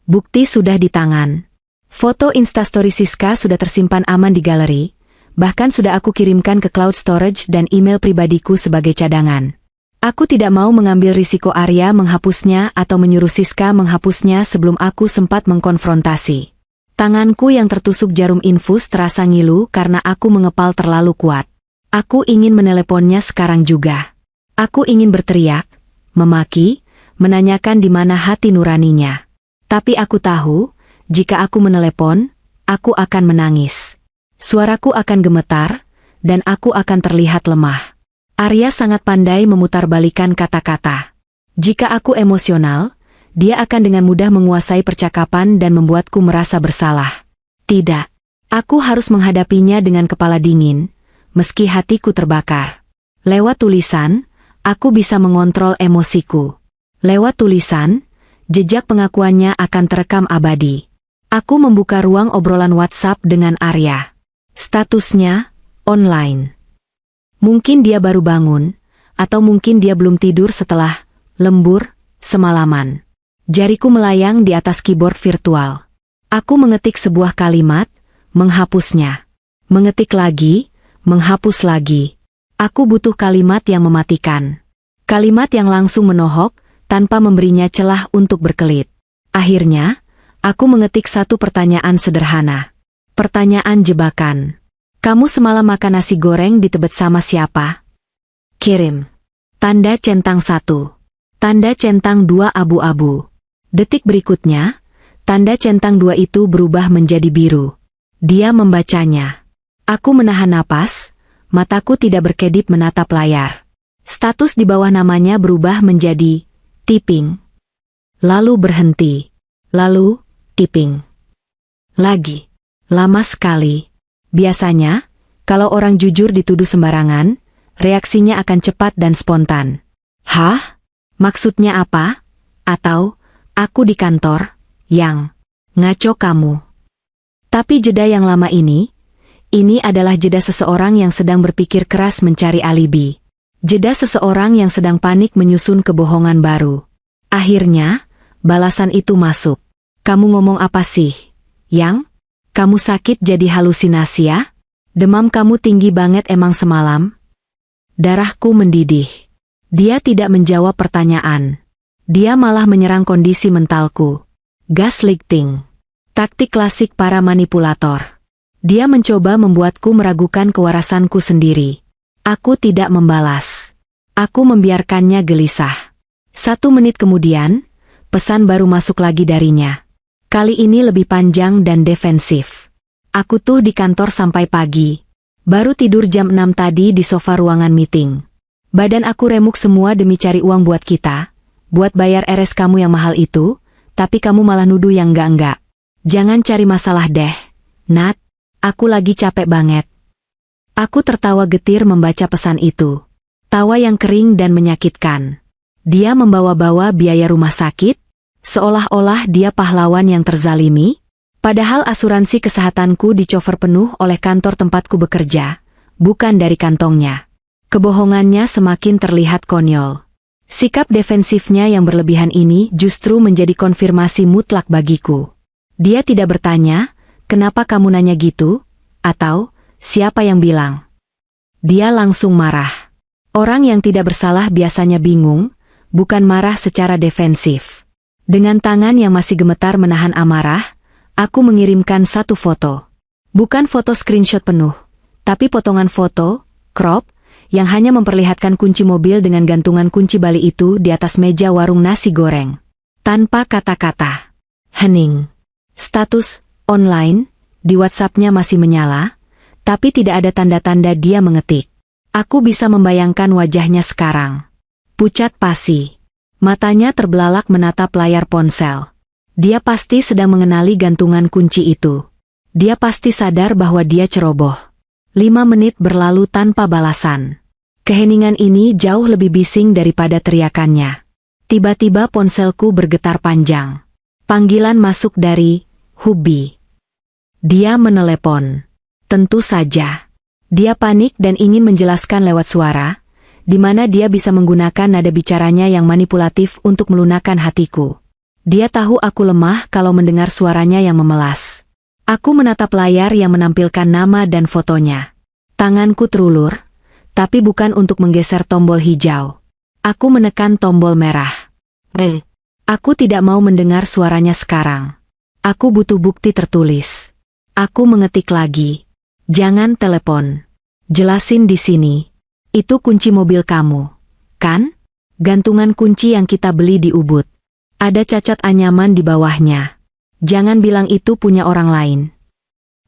Bukti sudah di tangan. Foto Instastory Siska sudah tersimpan aman di galeri, bahkan sudah aku kirimkan ke cloud storage dan email pribadiku sebagai cadangan. Aku tidak mau mengambil risiko Arya menghapusnya atau menyuruh Siska menghapusnya sebelum aku sempat mengkonfrontasi. Tanganku yang tertusuk jarum infus terasa ngilu karena aku mengepal terlalu kuat. Aku ingin meneleponnya sekarang juga. Aku ingin berteriak, memaki, menanyakan di mana hati nuraninya. Tapi aku tahu, jika aku menelepon, aku akan menangis. Suaraku akan gemetar, dan aku akan terlihat lemah. Arya sangat pandai memutarbalikkan kata-kata. Jika aku emosional, dia akan dengan mudah menguasai percakapan dan membuatku merasa bersalah. Tidak. Aku harus menghadapinya dengan kepala dingin, meski hatiku terbakar. Lewat tulisan, aku bisa mengontrol emosiku. Lewat tulisan, jejak pengakuannya akan terekam abadi. Aku membuka ruang obrolan WhatsApp dengan Arya. Statusnya, online. Mungkin dia baru bangun, atau mungkin dia belum tidur setelah lembur semalaman. Jariku melayang di atas keyboard virtual. Aku mengetik sebuah kalimat, menghapusnya. Mengetik lagi, menghapus lagi. Aku butuh kalimat yang mematikan. Kalimat yang langsung menohok, tanpa memberinya celah untuk berkelit. Akhirnya, aku mengetik satu pertanyaan sederhana. Pertanyaan jebakan. Kamu semalam makan nasi goreng di Tebet sama siapa? Kirim. Tanda centang 1. Tanda centang 2 abu-abu. Detik berikutnya, tanda centang 2 itu berubah menjadi biru. Dia membacanya. Aku menahan napas, mataku tidak berkedip menatap layar. Status di bawah namanya berubah menjadi typing. Lalu berhenti. Lalu, typing. Lagi. Lama sekali. Biasanya, kalau orang jujur dituduh sembarangan, reaksinya akan cepat dan spontan. Hah? Maksudnya apa? Atau, aku di kantor, yang ngaco kamu. Tapi jeda yang lama ini adalah jeda seseorang yang sedang berpikir keras mencari alibi. Jeda seseorang yang sedang panik menyusun kebohongan baru. Akhirnya, balasan itu masuk. Kamu ngomong apa sih? Yang? Kamu sakit jadi halusinasi ya? Demam kamu tinggi banget emang semalam? Darahku mendidih. Dia tidak menjawab pertanyaan. Dia malah menyerang kondisi mentalku. Gaslighting. Taktik klasik para manipulator. Dia mencoba membuatku meragukan kewarasanku sendiri. Aku tidak membalas. Aku membiarkannya gelisah. 1 menit kemudian, pesan baru masuk lagi darinya. Kali ini lebih panjang dan defensif. Aku tuh di kantor sampai pagi. Baru tidur jam 6 tadi di sofa ruangan meeting. Badan aku remuk semua demi cari uang buat kita. Buat bayar RS kamu yang mahal itu, tapi kamu malah nuduh yang enggak-enggak. Jangan cari masalah deh, Nat. Aku lagi capek banget. Aku tertawa getir membaca pesan itu. Tawa yang kering dan menyakitkan. Dia membawa-bawa biaya rumah sakit, seolah-olah dia pahlawan yang terzalimi, padahal asuransi kesehatanku dicover penuh oleh kantor tempatku bekerja, bukan dari kantongnya. Kebohongannya semakin terlihat konyol. Sikap defensifnya yang berlebihan ini justru menjadi konfirmasi mutlak bagiku. Dia tidak bertanya, kenapa kamu nanya gitu? Atau, siapa yang bilang? Dia langsung marah. Orang yang tidak bersalah biasanya bingung, bukan marah secara defensif. Dengan tangan yang masih gemetar menahan amarah, aku mengirimkan satu foto. Bukan foto screenshot penuh, tapi potongan foto, crop, yang hanya memperlihatkan kunci mobil dengan gantungan kunci bali itu di atas meja warung nasi goreng. Tanpa kata-kata. Hening. Status, online, di WhatsApp-nya masih menyala, tapi tidak ada tanda-tanda dia mengetik. Aku bisa membayangkan wajahnya sekarang. Pucat pasi. Matanya terbelalak menatap layar ponsel. Dia pasti sedang mengenali gantungan kunci itu. Dia pasti sadar bahwa dia ceroboh. 5 menit berlalu tanpa balasan. Keheningan ini jauh lebih bising daripada teriakannya. Tiba-tiba ponselku bergetar panjang. Panggilan masuk dari Hubi. Dia menelepon. Tentu saja. Dia panik dan ingin menjelaskan lewat suara, di mana dia bisa menggunakan nada bicaranya yang manipulatif untuk melunakkan hatiku. Dia tahu aku lemah kalau mendengar suaranya yang memelas. Aku menatap layar yang menampilkan nama dan fotonya. Tanganku terulur, tapi bukan untuk menggeser tombol hijau. Aku menekan tombol merah. Aku tidak mau mendengar suaranya sekarang. Aku butuh bukti tertulis. Aku mengetik lagi. Jangan telepon. Jelasin di sini. Itu kunci mobil kamu, kan? Gantungan kunci yang kita beli di Ubud. Ada cacat anyaman di bawahnya. Jangan bilang itu punya orang lain.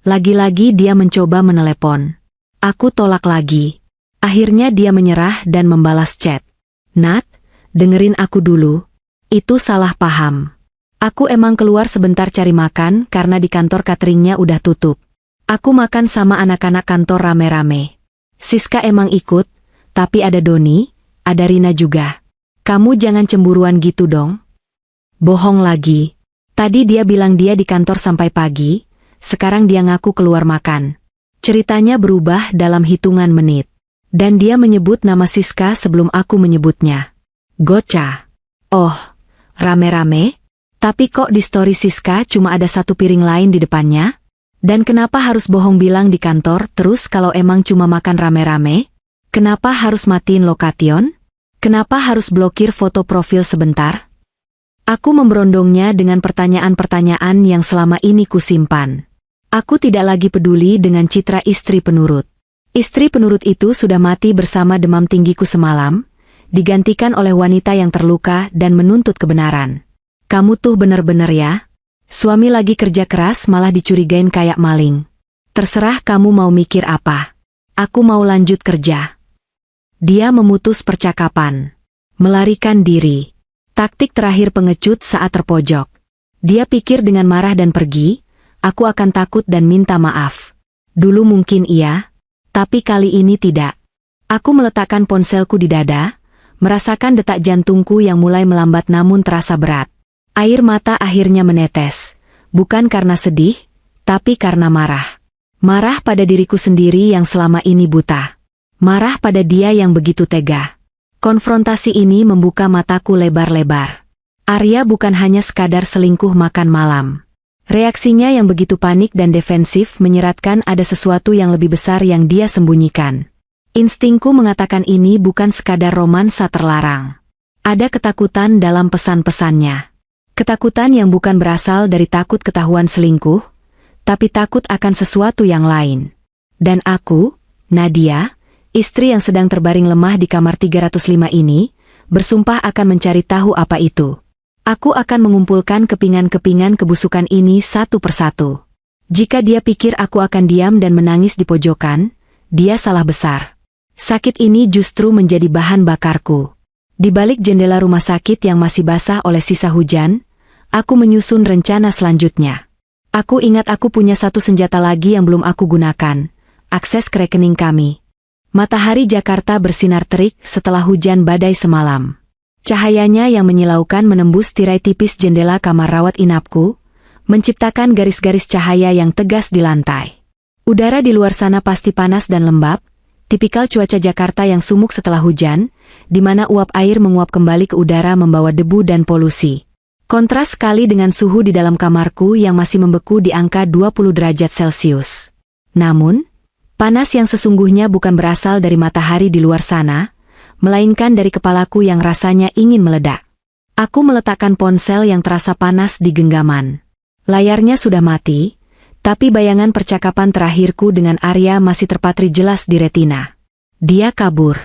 Lagi-lagi dia mencoba menelepon. Aku tolak lagi. Akhirnya dia menyerah dan membalas chat. Nat, dengerin aku dulu. Itu salah paham. Aku emang keluar sebentar cari makan karena di kantor cateringnya udah tutup. Aku makan sama anak-anak kantor rame-rame. Siska emang ikut, tapi ada Doni, ada Rina juga. Kamu jangan cemburuan gitu dong. Bohong lagi. Tadi dia bilang dia di kantor sampai pagi, sekarang dia ngaku keluar makan. Ceritanya berubah dalam hitungan menit. Dan dia menyebut nama Siska sebelum aku menyebutnya. Goca. Oh, rame-rame? Tapi kok di story Siska cuma ada 1 piring lain di depannya? Dan kenapa harus bohong bilang di kantor terus kalau emang cuma makan rame-rame? Kenapa harus matiin lokation? Kenapa harus blokir foto profil sebentar? Aku memberondongnya dengan pertanyaan-pertanyaan yang selama ini kusimpan. Aku tidak lagi peduli dengan citra istri penurut. Istri penurut itu sudah mati bersama demam tinggiku semalam, digantikan oleh wanita yang terluka dan menuntut kebenaran. Kamu tuh bener-bener ya? Suami lagi kerja keras malah dicurigain kayak maling. Terserah kamu mau mikir apa. Aku mau lanjut kerja. Dia memutus percakapan. Melarikan diri. Taktik terakhir pengecut saat terpojok. Dia pikir dengan marah dan pergi, aku akan takut dan minta maaf. Dulu mungkin iya, tapi kali ini tidak. Aku meletakkan ponselku di dada, merasakan detak jantungku yang mulai melambat namun terasa berat. Air mata akhirnya menetes, bukan karena sedih, tapi karena marah. Marah pada diriku sendiri yang selama ini buta. Marah pada dia yang begitu tega. Konfrontasi ini membuka mataku lebar-lebar. Arya bukan hanya sekadar selingkuh makan malam. Reaksinya yang begitu panik dan defensif menyeratkan ada sesuatu yang lebih besar yang dia sembunyikan. Instingku mengatakan ini bukan sekadar romansa terlarang. Ada ketakutan dalam pesan-pesannya. Ketakutan yang bukan berasal dari takut ketahuan selingkuh, tapi takut akan sesuatu yang lain. Dan aku, Nadia, istri yang sedang terbaring lemah di kamar 305 ini, bersumpah akan mencari tahu apa itu. Aku akan mengumpulkan kepingan-kepingan kebusukan ini satu persatu. Jika dia pikir aku akan diam dan menangis di pojokan, dia salah besar. Sakit ini justru menjadi bahan bakarku. Di balik jendela rumah sakit yang masih basah oleh sisa hujan, aku menyusun rencana selanjutnya. Aku ingat aku punya satu senjata lagi yang belum aku gunakan, akses ke rekening kami. Matahari Jakarta bersinar terik setelah hujan badai semalam. Cahayanya yang menyilaukan menembus tirai tipis jendela kamar rawat inapku, menciptakan garis-garis cahaya yang tegas di lantai. Udara di luar sana pasti panas dan lembab, tipikal cuaca Jakarta yang sumuk setelah hujan, di mana uap air menguap kembali ke udara membawa debu dan polusi. Kontras sekali dengan suhu di dalam kamarku yang masih membeku di angka 20 derajat Celcius. Namun, panas yang sesungguhnya bukan berasal dari matahari di luar sana, melainkan dari kepalaku yang rasanya ingin meledak. Aku meletakkan ponsel yang terasa panas di genggaman. Layarnya sudah mati, tapi bayangan percakapan terakhirku dengan Arya masih terpatri jelas di retina. Dia kabur.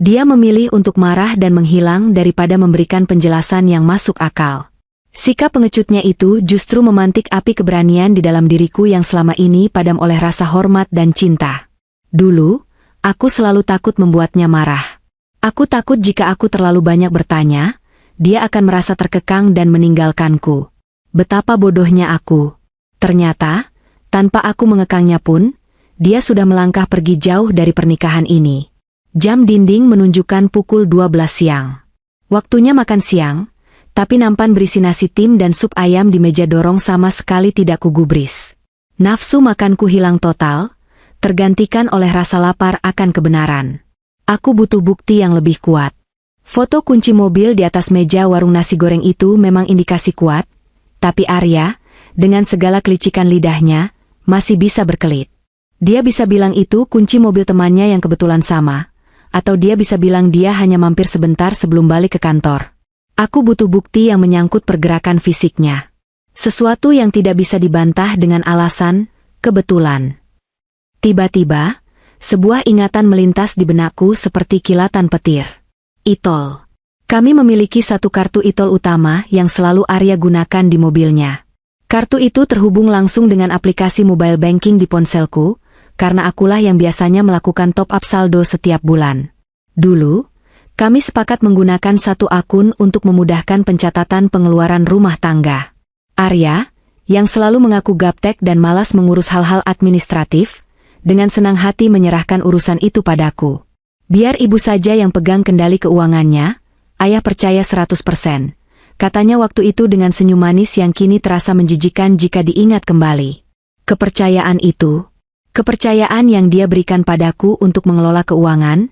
Dia memilih untuk marah dan menghilang daripada memberikan penjelasan yang masuk akal. Sikap pengecutnya itu justru memantik api keberanian di dalam diriku yang selama ini padam oleh rasa hormat dan cinta. Dulu, aku selalu takut membuatnya marah. Aku takut jika aku terlalu banyak bertanya, dia akan merasa terkekang dan meninggalkanku. Betapa bodohnya aku. Ternyata, tanpa aku mengekangnya pun, dia sudah melangkah pergi jauh dari pernikahan ini. Jam dinding menunjukkan pukul 12 siang. Waktunya makan siang, tapi nampan berisi nasi tim dan sup ayam di meja dorong sama sekali tidak kugubris. Nafsu makanku hilang total, tergantikan oleh rasa lapar akan kebenaran. Aku butuh bukti yang lebih kuat. Foto kunci mobil di atas meja warung nasi goreng itu memang indikasi kuat, tapi Arya, dengan segala kelicikan lidahnya, masih bisa berkelit. Dia bisa bilang itu kunci mobil temannya yang kebetulan sama, atau dia bisa bilang dia hanya mampir sebentar sebelum balik ke kantor. Aku butuh bukti yang menyangkut pergerakan fisiknya. Sesuatu yang tidak bisa dibantah dengan alasan, kebetulan. Tiba-tiba, sebuah ingatan melintas di benakku seperti kilatan petir. Itol. Kami memiliki satu kartu itol utama yang selalu Arya gunakan di mobilnya. Kartu itu terhubung langsung dengan aplikasi mobile banking di ponselku, karena akulah yang biasanya melakukan top-up saldo setiap bulan. Dulu, kami sepakat menggunakan satu akun untuk memudahkan pencatatan pengeluaran rumah tangga. Arya, yang selalu mengaku gaptek dan malas mengurus hal-hal administratif, dengan senang hati menyerahkan urusan itu padaku. Biar ibu saja yang pegang kendali keuangannya, ayah percaya 100%. Katanya waktu itu dengan senyum manis yang kini terasa menjijikan jika diingat kembali. Kepercayaan itu, kepercayaan yang dia berikan padaku untuk mengelola keuangan,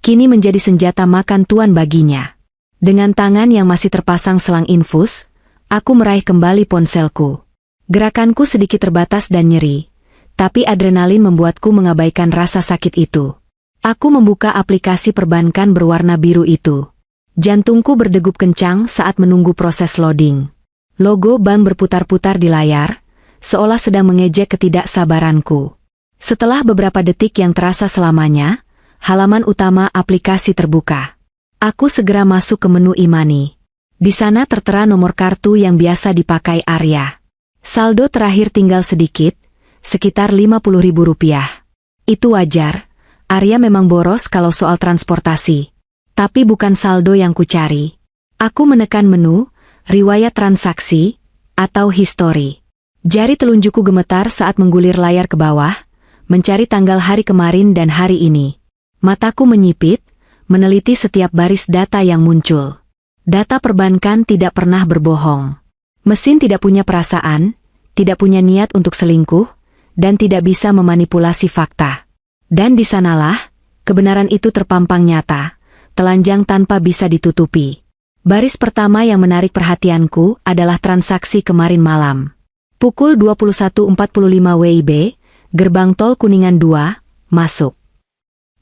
kini menjadi senjata makan tuan baginya. Dengan tangan yang masih terpasang selang infus, aku meraih kembali ponselku. Gerakanku sedikit terbatas dan nyeri, tapi adrenalin membuatku mengabaikan rasa sakit itu. Aku membuka aplikasi perbankan berwarna biru itu. Jantungku berdegup kencang saat menunggu proses loading. Logo bank berputar-putar di layar, seolah sedang mengejek ketidaksabaranku. Setelah beberapa detik yang terasa selamanya, halaman utama aplikasi terbuka. Aku segera masuk ke menu e-money. Di sana tertera nomor kartu yang biasa dipakai Arya. Saldo terakhir tinggal sedikit, sekitar Rp50.000. Itu wajar, Arya memang boros kalau soal transportasi. Tapi bukan saldo yang kucari. Aku menekan menu, riwayat transaksi, atau history. Jari telunjukku gemetar saat menggulir layar ke bawah, mencari tanggal hari kemarin dan hari ini. Mataku menyipit, meneliti setiap baris data yang muncul. Data perbankan tidak pernah berbohong. Mesin tidak punya perasaan, tidak punya niat untuk selingkuh, dan tidak bisa memanipulasi fakta. Dan di sanalah, kebenaran itu terpampang nyata, telanjang tanpa bisa ditutupi. Baris pertama yang menarik perhatianku adalah transaksi kemarin malam. Pukul 21.45 WIB, gerbang tol Kuningan 2, masuk.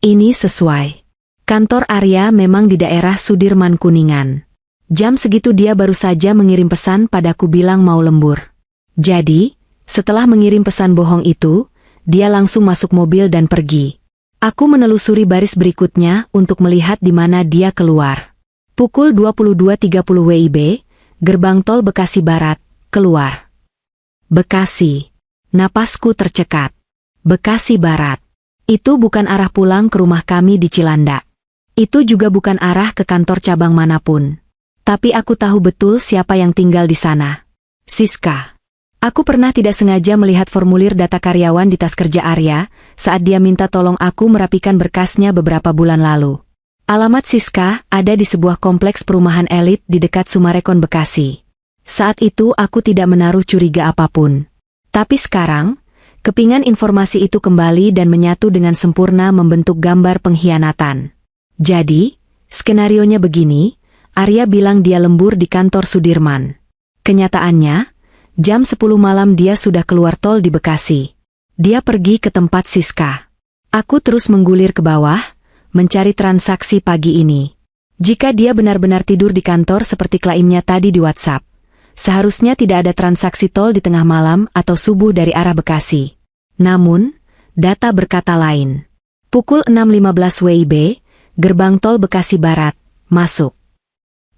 Ini sesuai. Kantor Arya memang di daerah Sudirman Kuningan. Jam segitu dia baru saja mengirim pesan padaku bilang mau lembur. Jadi, setelah mengirim pesan bohong itu, dia langsung masuk mobil dan pergi. Aku menelusuri baris berikutnya untuk melihat di mana dia keluar. Pukul 22.30 WIB, gerbang tol Bekasi Barat, keluar. Bekasi. Napasku tercekat. Bekasi Barat. Itu bukan arah pulang ke rumah kami di Cilandak. Itu juga bukan arah ke kantor cabang manapun. Tapi aku tahu betul siapa yang tinggal di sana. Siska. Aku pernah tidak sengaja melihat formulir data karyawan di tas kerja Arya saat dia minta tolong aku merapikan berkasnya beberapa bulan lalu. Alamat Siska ada di sebuah kompleks perumahan elit di dekat Sumarekon Bekasi. Saat itu aku tidak menaruh curiga apapun. Tapi sekarang, kepingan informasi itu kembali dan menyatu dengan sempurna membentuk gambar pengkhianatan. Jadi, skenarionya begini, Arya bilang dia lembur di kantor Sudirman. Kenyataannya, jam 10 malam dia sudah keluar tol di Bekasi. Dia pergi ke tempat Siska. Aku terus menggulir ke bawah, mencari transaksi pagi ini. Jika dia benar-benar tidur di kantor seperti klaimnya tadi di WhatsApp, seharusnya tidak ada transaksi tol di tengah malam atau subuh dari arah Bekasi. Namun, data berkata lain. Pukul 6.15 WIB, gerbang tol Bekasi Barat, masuk.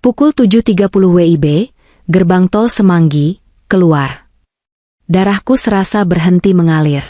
Pukul 7.30 WIB, gerbang tol Semanggi, keluar. Darahku serasa berhenti mengalir.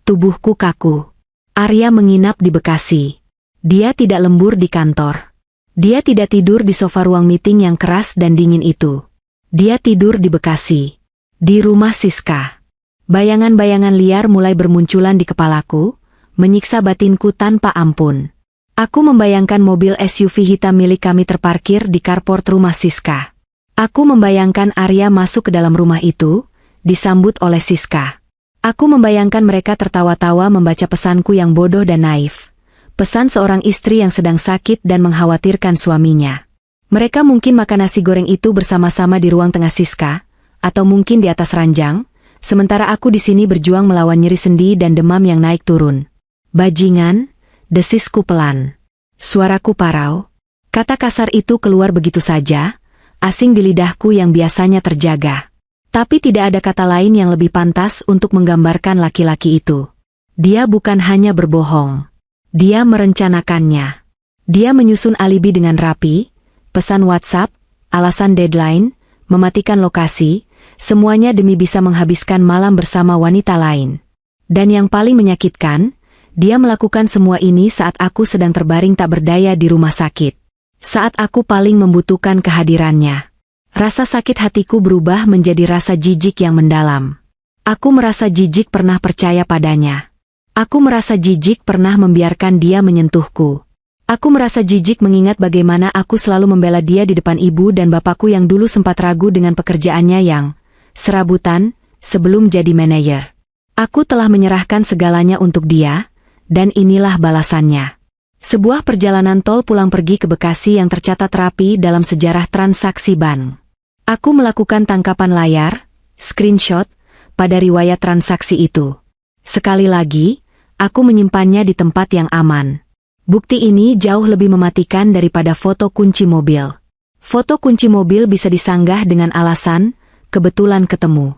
Tubuhku kaku. Arya menginap di Bekasi. Dia tidak lembur di kantor. Dia tidak tidur di sofa ruang meeting yang keras dan dingin itu. Dia tidur di Bekasi. Di rumah Siska. Bayangan-bayangan liar mulai bermunculan di kepalaku, menyiksa batinku tanpa ampun. Aku membayangkan mobil SUV hitam milik kami terparkir di carport rumah Siska. Aku membayangkan Arya masuk ke dalam rumah itu, disambut oleh Siska. Aku membayangkan mereka tertawa-tawa membaca pesanku yang bodoh dan naif. Pesan seorang istri yang sedang sakit dan mengkhawatirkan suaminya. Mereka mungkin makan nasi goreng itu bersama-sama di ruang tengah Siska, atau mungkin di atas ranjang, sementara aku di sini berjuang melawan nyeri sendi dan demam yang naik turun. Bajingan, desisku pelan. Suaraku parau. Kata kasar itu keluar begitu saja, asing di lidahku yang biasanya terjaga. Tapi tidak ada kata lain yang lebih pantas untuk menggambarkan laki-laki itu. Dia bukan hanya berbohong. Dia merencanakannya. Dia menyusun alibi dengan rapi, pesan WhatsApp, alasan deadline, mematikan lokasi, semuanya demi bisa menghabiskan malam bersama wanita lain. Dan yang paling menyakitkan, dia melakukan semua ini saat aku sedang terbaring tak berdaya di rumah sakit. Saat aku paling membutuhkan kehadirannya. Rasa sakit hatiku berubah menjadi rasa jijik yang mendalam. Aku merasa jijik pernah percaya padanya. Aku merasa jijik pernah membiarkan dia menyentuhku. Aku merasa jijik mengingat bagaimana aku selalu membela dia di depan ibu dan bapakku yang dulu sempat ragu dengan pekerjaannya yang serabutan sebelum jadi manajer. Aku telah menyerahkan segalanya untuk dia, dan inilah balasannya. Sebuah perjalanan tol pulang pergi ke Bekasi yang tercatat rapi dalam sejarah transaksi bank. Aku melakukan tangkapan layar, screenshot, pada riwayat transaksi itu. Sekali lagi, aku menyimpannya di tempat yang aman. Bukti ini jauh lebih mematikan daripada foto kunci mobil. Foto kunci mobil bisa disanggah dengan alasan, kebetulan ketemu.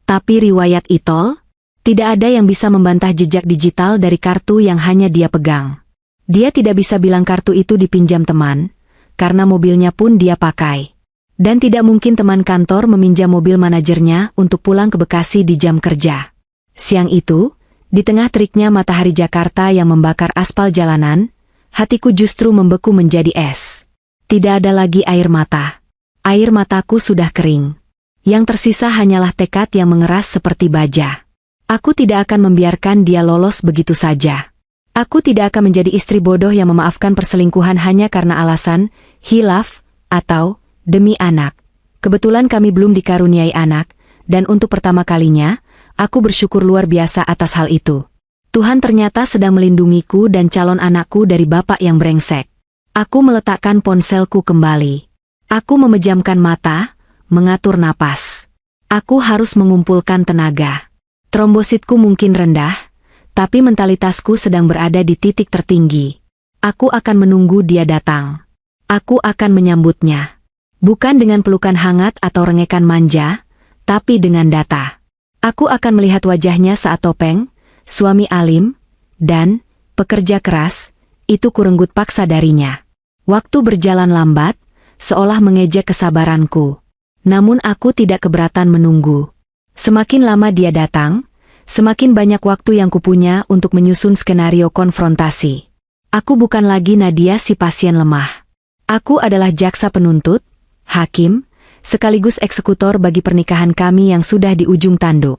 Tapi riwayat e-tol, tidak ada yang bisa membantah jejak digital dari kartu yang hanya dia pegang. Dia tidak bisa bilang kartu itu dipinjam teman, karena mobilnya pun dia pakai. Dan tidak mungkin teman kantor meminjam mobil manajernya untuk pulang ke Bekasi di jam kerja. Siang itu, di tengah teriknya matahari Jakarta yang membakar aspal jalanan, hatiku justru membeku menjadi es. Tidak ada lagi air mata. Air mataku sudah kering. Yang tersisa hanyalah tekad yang mengeras seperti baja. Aku tidak akan membiarkan dia lolos begitu saja. Aku tidak akan menjadi istri bodoh yang memaafkan perselingkuhan hanya karena alasan hilaf atau demi anak. Kebetulan kami belum dikaruniai anak, dan untuk pertama kalinya, aku bersyukur luar biasa atas hal itu. Tuhan ternyata sedang melindungiku dan calon anakku dari bapak yang brengsek. Aku meletakkan ponselku kembali. Aku memejamkan mata, mengatur napas. Aku harus mengumpulkan tenaga. Trombositku mungkin rendah, tapi mentalitasku sedang berada di titik tertinggi. Aku akan menunggu dia datang. Aku akan menyambutnya. Bukan dengan pelukan hangat atau rengekan manja, tapi dengan data. Aku akan melihat wajahnya saat topeng, suami alim, dan pekerja keras, itu kurenggut paksa darinya. Waktu berjalan lambat, seolah mengejek kesabaranku. Namun aku tidak keberatan menunggu. Semakin lama dia datang, semakin banyak waktu yang kupunya untuk menyusun skenario konfrontasi. Aku bukan lagi Nadia si pasien lemah. Aku adalah jaksa penuntut, hakim, sekaligus eksekutor bagi pernikahan kami yang sudah di ujung tanduk.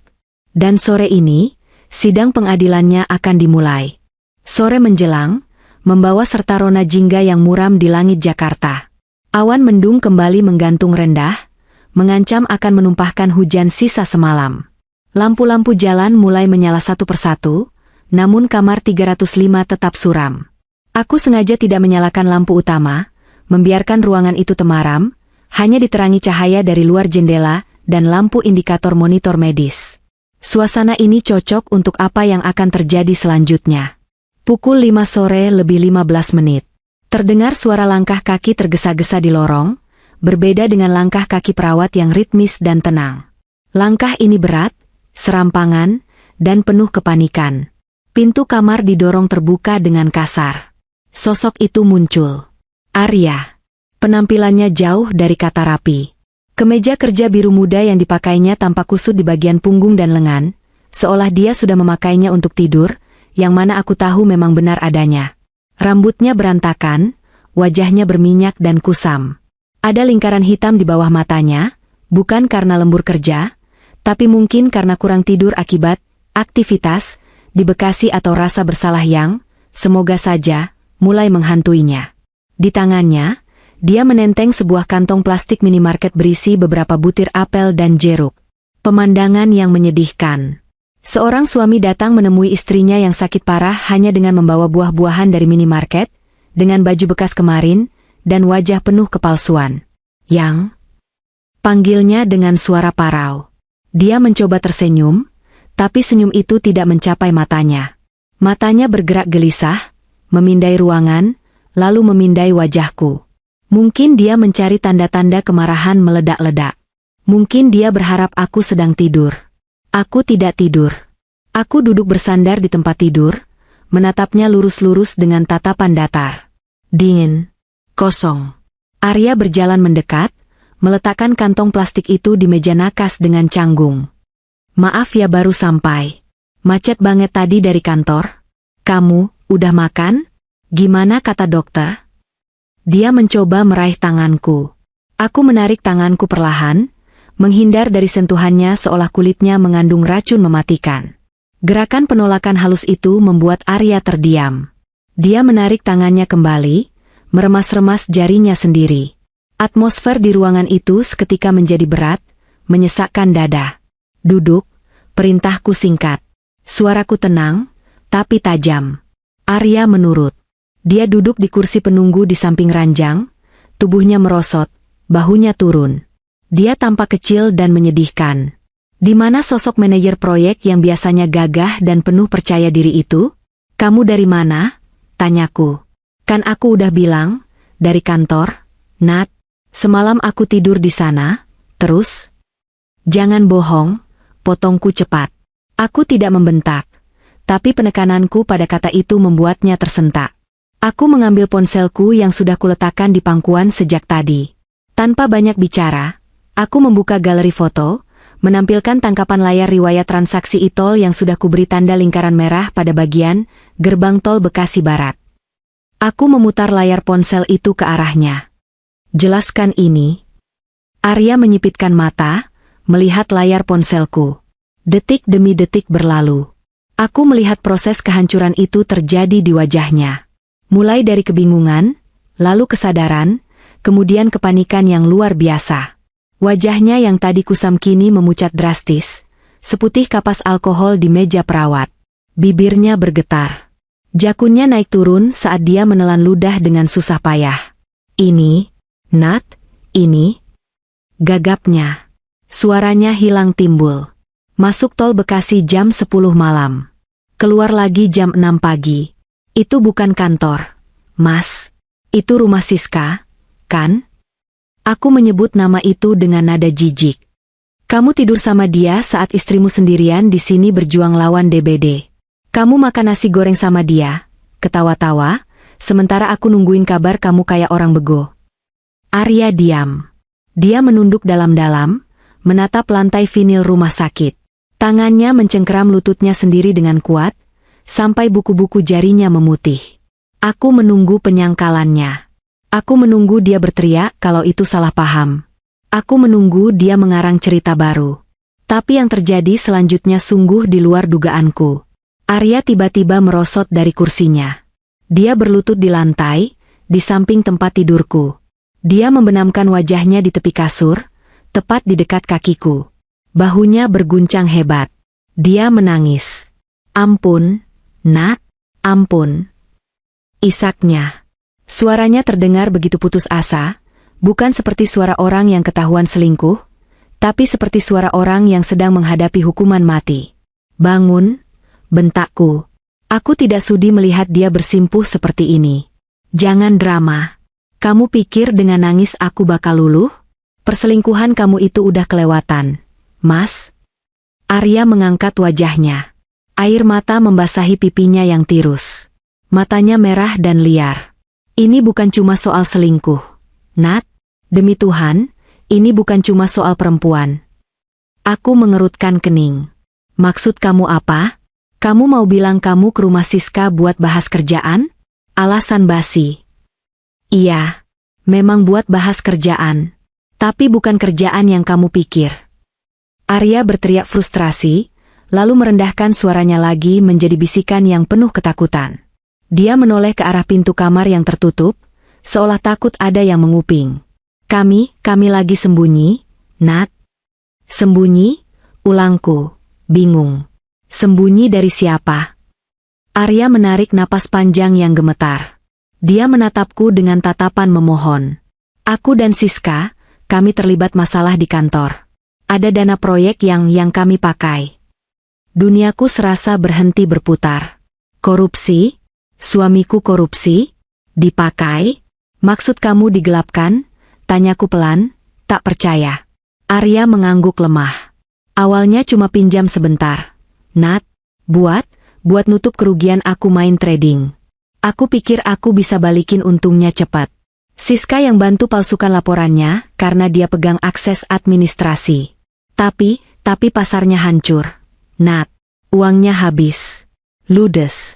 Dan sore ini, sidang pengadilannya akan dimulai. Sore menjelang, membawa serta rona jingga yang muram di langit Jakarta. Awan mendung kembali menggantung rendah, mengancam akan menumpahkan hujan sisa semalam. Lampu-lampu jalan mulai menyala satu persatu, namun kamar 305 tetap suram. Aku sengaja tidak menyalakan lampu utama, membiarkan ruangan itu temaram, hanya diterangi cahaya dari luar jendela dan lampu indikator monitor medis. Suasana ini cocok untuk apa yang akan terjadi selanjutnya. Pukul 5 sore lebih 15 menit. Terdengar suara langkah kaki tergesa-gesa di lorong, berbeda dengan langkah kaki perawat yang ritmis dan tenang. Langkah ini berat, serampangan, dan penuh kepanikan. Pintu kamar didorong terbuka dengan kasar. Sosok itu muncul. Arya. Penampilannya jauh dari kata rapi. Kemeja kerja biru muda yang dipakainya tampak kusut di bagian punggung dan lengan, seolah dia sudah memakainya untuk tidur, yang mana aku tahu memang benar adanya. Rambutnya berantakan, wajahnya berminyak dan kusam. Ada lingkaran hitam di bawah matanya, bukan karena lembur kerja, Tapi mungkin karena kurang tidur akibat aktivitas di Bekasi atau rasa bersalah yang, semoga saja, mulai menghantuinya. Di tangannya, dia menenteng sebuah kantong plastik minimarket berisi beberapa butir apel dan jeruk. Pemandangan yang menyedihkan. Seorang suami datang menemui istrinya yang sakit parah hanya dengan membawa buah-buahan dari minimarket, dengan baju bekas kemarin, dan wajah penuh kepalsuan. Yang panggilnya dengan suara parau. Dia mencoba tersenyum, tapi senyum itu tidak mencapai matanya. Matanya bergerak gelisah, memindai ruangan, lalu memindai wajahku. Mungkin dia mencari tanda-tanda kemarahan meledak-ledak. Mungkin dia berharap aku sedang tidur. Aku tidak tidur. Aku duduk bersandar di tempat tidur, menatapnya lurus-lurus dengan tatapan datar. Dingin. Kosong. Arya berjalan mendekat, meletakkan kantong plastik itu di meja nakas dengan canggung. Maaf ya, baru sampai. Macet banget tadi dari kantor. Kamu, udah makan? Gimana kata dokter? Dia mencoba meraih tanganku. Aku menarik tanganku perlahan, menghindar dari sentuhannya seolah kulitnya mengandung racun mematikan. Gerakan penolakan halus itu membuat Arya terdiam. Dia menarik tangannya kembali, meremas-remas jarinya sendiri. Atmosfer di ruangan itu seketika menjadi berat, menyesakkan dada. Duduk, perintahku singkat. Suaraku tenang, tapi tajam. Arya menurut. Dia duduk di kursi penunggu di samping ranjang, tubuhnya merosot, bahunya turun. Dia tampak kecil dan menyedihkan. Di mana sosok manajer proyek yang biasanya gagah dan penuh percaya diri itu? Kamu dari mana? Tanyaku. Kan aku udah bilang, dari kantor, Nat. Semalam aku tidur di sana, terus? Jangan bohong, potongku cepat. Aku tidak membentak, tapi penekananku pada kata itu membuatnya tersentak. Aku mengambil ponselku yang sudah kuletakkan di pangkuan sejak tadi. Tanpa banyak bicara, aku membuka galeri foto, menampilkan tangkapan layar riwayat transaksi e-tol yang sudah kuberi tanda lingkaran merah pada bagian gerbang tol Bekasi Barat. Aku memutar layar ponsel itu ke arahnya. Jelaskan ini. Arya menyipitkan mata, melihat layar ponselku. Detik demi detik berlalu. Aku melihat proses kehancuran itu terjadi di wajahnya. Mulai dari kebingungan, lalu kesadaran, kemudian kepanikan yang luar biasa. Wajahnya yang tadi kusam kini memucat drastis, seputih kapas alkohol di meja perawat. Bibirnya bergetar. Jakunnya naik turun saat dia menelan ludah dengan susah payah. Ini, Nat, ini, gagapnya. Suaranya hilang timbul. Masuk tol Bekasi jam 10 malam. Keluar lagi jam 6 pagi. Itu bukan kantor, Mas. Itu rumah Siska, kan? Aku menyebut nama itu dengan nada jijik. Kamu tidur sama dia saat istrimu sendirian di sini berjuang lawan DBD. Kamu makan nasi goreng sama dia, ketawa-tawa, sementara aku nungguin kabar kamu kayak orang bego. Arya diam. Dia menunduk dalam-dalam, menatap lantai vinil rumah sakit. Tangannya mencengkeram lututnya sendiri dengan kuat, sampai buku-buku jarinya memutih. Aku menunggu penyangkalannya. Aku menunggu dia berteriak kalau itu salah paham. Aku menunggu dia mengarang cerita baru. Tapi yang terjadi selanjutnya sungguh di luar dugaanku. Arya tiba-tiba merosot dari kursinya. Dia berlutut di lantai, di samping tempat tidurku. Dia membenamkan wajahnya di tepi kasur, tepat di dekat kakiku. Bahunya berguncang hebat. Dia menangis. Ampun, Nat, ampun. Isaknya. Suaranya terdengar begitu putus asa, bukan seperti suara orang yang ketahuan selingkuh, tapi seperti suara orang yang sedang menghadapi hukuman mati. Bangun, bentakku. Aku tidak sudi melihat dia bersimpuh seperti ini. Jangan drama. Kamu pikir dengan nangis aku bakal luluh? Perselingkuhan kamu itu udah kelewatan, Mas. Arya mengangkat wajahnya. Air mata membasahi pipinya yang tirus. Matanya merah dan liar. Ini bukan cuma soal selingkuh, Nat. Demi Tuhan, ini bukan cuma soal perempuan. Aku mengerutkan kening. Maksud kamu apa? Kamu mau bilang kamu ke rumah Siska buat bahas kerjaan? Alasan basi. Iya, memang buat bahas kerjaan. Tapi bukan kerjaan yang kamu pikir. Arya berteriak frustrasi, lalu merendahkan suaranya lagi menjadi bisikan yang penuh ketakutan. Dia menoleh ke arah pintu kamar yang tertutup, seolah takut ada yang menguping. Kami lagi sembunyi, Nat. Sembunyi? Ulangku, bingung. Sembunyi dari siapa? Arya menarik napas panjang yang gemetar. Dia menatapku dengan tatapan memohon. Aku dan Siska, kami terlibat masalah di kantor. Ada dana proyek yang kami pakai. Duniaku serasa berhenti berputar. Korupsi? Suamiku korupsi? Dipakai? Maksud kamu digelapkan? Tanyaku pelan, tak percaya. Arya mengangguk lemah. Awalnya cuma pinjam sebentar. Nat, buat nutup kerugian aku main trading. Aku pikir aku bisa balikin untungnya cepat. Siska yang bantu palsukan laporannya karena dia pegang akses administrasi. Tapi pasarnya hancur. Nat, uangnya habis. Ludes.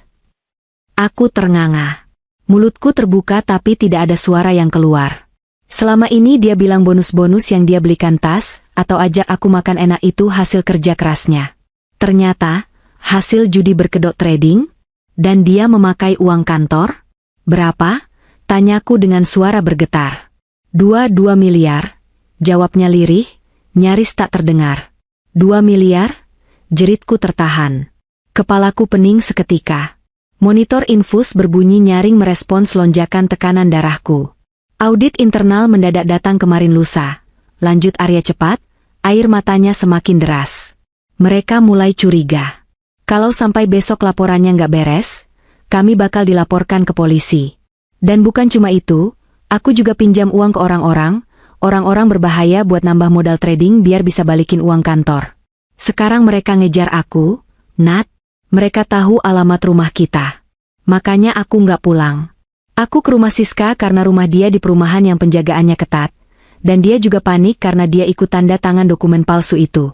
Aku ternganga. Mulutku terbuka tapi tidak ada suara yang keluar. Selama ini dia bilang bonus-bonus yang dia belikan tas, atau ajak aku makan enak itu hasil kerja kerasnya. Ternyata, hasil judi berkedok trading, dan dia memakai uang kantor? Berapa? Tanyaku dengan suara bergetar. 2 miliar, jawabnya lirih, nyaris tak terdengar. 2 miliar? Jeritku tertahan. Kepalaku pening seketika. Monitor infus berbunyi nyaring merespons lonjakan tekanan darahku. Audit internal mendadak datang kemarin lusa. Lanjut Arya cepat, air matanya semakin deras. Mereka mulai curiga. Kalau sampai besok laporannya nggak beres, kami bakal dilaporkan ke polisi. Dan bukan cuma itu, aku juga pinjam uang ke orang-orang berbahaya buat nambah modal trading biar bisa balikin uang kantor. Sekarang mereka ngejar aku, Nat, mereka tahu alamat rumah kita. Makanya aku nggak pulang. Aku ke rumah Siska karena rumah dia di perumahan yang penjagaannya ketat, dan dia juga panik karena dia ikut tanda tangan dokumen palsu itu.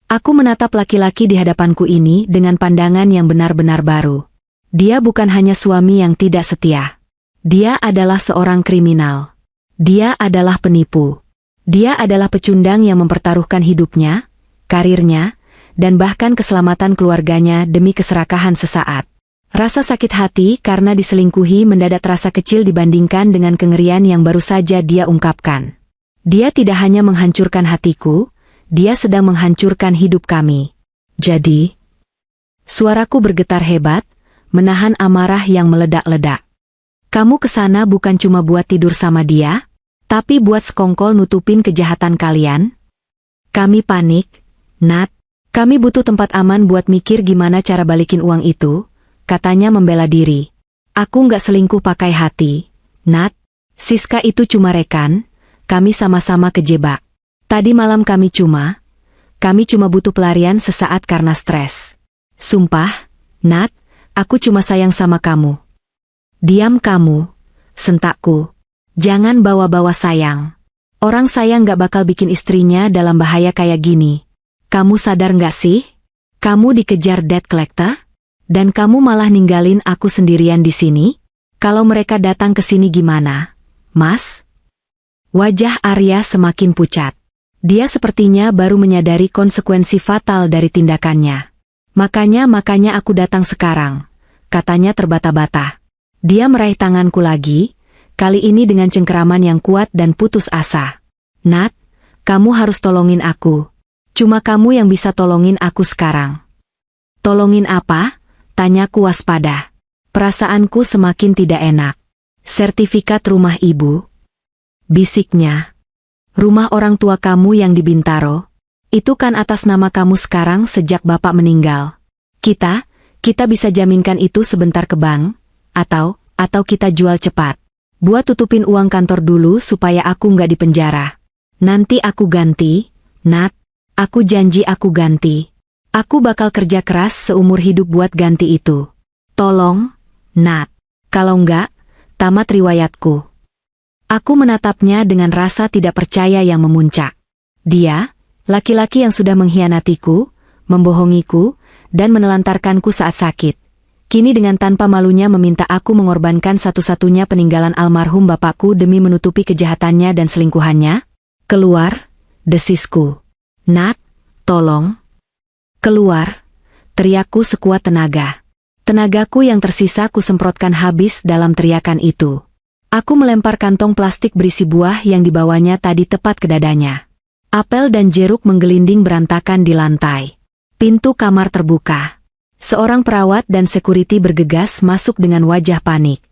Aku menatap laki-laki di hadapanku ini dengan pandangan yang benar-benar baru. Dia bukan hanya suami yang tidak setia. Dia adalah seorang kriminal. Dia adalah penipu. Dia adalah pecundang yang mempertaruhkan hidupnya, karirnya, dan bahkan keselamatan keluarganya demi keserakahan sesaat. Rasa sakit hati karena diselingkuhi mendadak terasa kecil dibandingkan dengan kengerian yang baru saja dia ungkapkan. Dia tidak hanya menghancurkan hatiku, dia sedang menghancurkan hidup kami. Jadi, suaraku bergetar hebat, menahan amarah yang meledak-ledak. Kamu kesana bukan cuma buat tidur sama dia, tapi buat sekongkol nutupin kejahatan kalian? Kami panik, Nat. Kami butuh tempat aman buat mikir gimana cara balikin uang itu, katanya membela diri. Aku nggak selingkuh pakai hati, Nat. Siska itu cuma rekan, kami sama-sama kejebak. Tadi malam kami cuma butuh pelarian sesaat karena stres. Sumpah, Nat, aku cuma sayang sama kamu. Diam kamu, sentakku. Jangan bawa-bawa sayang. Orang sayang gak bakal bikin istrinya dalam bahaya kayak gini. Kamu sadar gak sih? Kamu dikejar debt collector? Dan kamu malah ninggalin aku sendirian di sini? Kalau mereka datang ke sini gimana, Mas? Wajah Arya semakin pucat. Dia sepertinya baru menyadari konsekuensi fatal dari tindakannya. Makanya aku datang sekarang, katanya terbata-bata. Dia meraih tanganku lagi, kali ini dengan cengkeraman yang kuat dan putus asa. Nat, kamu harus tolongin aku. Cuma kamu yang bisa tolongin aku sekarang. Tolongin apa? Tanyaku waspada. Perasaanku semakin tidak enak. Sertifikat rumah ibu? Bisiknya. Rumah orang tua kamu yang di Bintaro, itu kan atas nama kamu sekarang sejak bapak meninggal. Kita bisa jaminkan itu sebentar ke bank, atau kita jual cepat. Buat tutupin uang kantor dulu supaya aku nggak dipenjara. Nanti aku ganti, Nat. Aku janji aku ganti. Aku bakal kerja keras seumur hidup buat ganti itu. Tolong, Nat. Kalau nggak, tamat riwayatku. Aku menatapnya dengan rasa tidak percaya yang memuncak. Dia, laki-laki yang sudah mengkhianatiku, membohongiku, dan menelantarkanku saat sakit. Kini dengan tanpa malunya meminta aku mengorbankan satu-satunya peninggalan almarhum bapakku demi menutupi kejahatannya dan selingkuhannya. Keluar, desisku. Nat, Tolong. Keluar, teriakku sekuat tenaga. Tenagaku yang tersisa kusemprotkan habis dalam teriakan itu. Aku melempar kantong plastik berisi buah yang dibawanya tadi tepat ke dadanya. Apel dan jeruk menggelinding berantakan di lantai. Pintu kamar terbuka. Seorang perawat dan security bergegas masuk dengan wajah panik.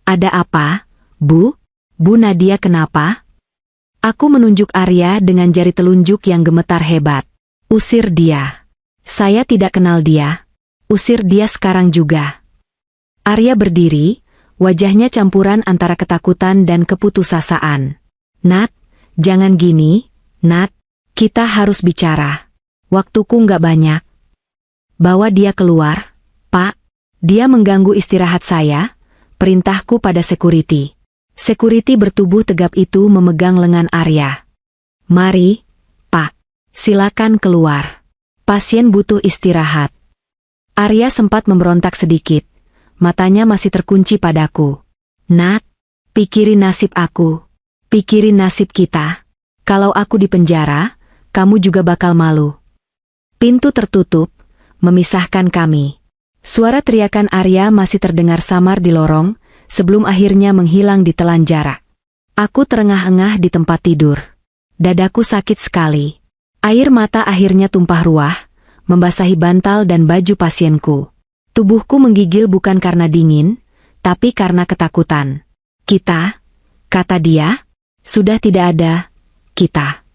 Ada apa, Bu? Bu Nadia kenapa? Aku menunjuk Arya dengan jari telunjuk yang gemetar hebat. Usir dia. Saya tidak kenal dia. Usir dia sekarang juga. Arya berdiri, wajahnya campuran antara ketakutan dan keputusasaan. Nat, jangan gini, Nat. Kita harus bicara. Waktuku nggak banyak. Bawa dia keluar, Pak. Dia mengganggu istirahat saya, perintahku pada security. Security bertubuh tegap itu memegang lengan Arya. Mari, Pak. Silakan keluar. Pasien butuh istirahat. Arya sempat memberontak sedikit. Matanya masih terkunci padaku. Nat, pikirin nasib aku. Pikirin nasib kita. Kalau aku di penjara, kamu juga bakal malu. Pintu tertutup, memisahkan kami. Suara teriakan Arya masih terdengar samar di lorong, sebelum akhirnya menghilang di telan jarak. Aku terengah-engah di tempat tidur. Dadaku sakit sekali. Air mata akhirnya tumpah ruah, membasahi bantal dan baju pasienku. Tubuhku menggigil bukan karena dingin, tapi karena ketakutan. Kita, kata dia, sudah tidak ada, kita.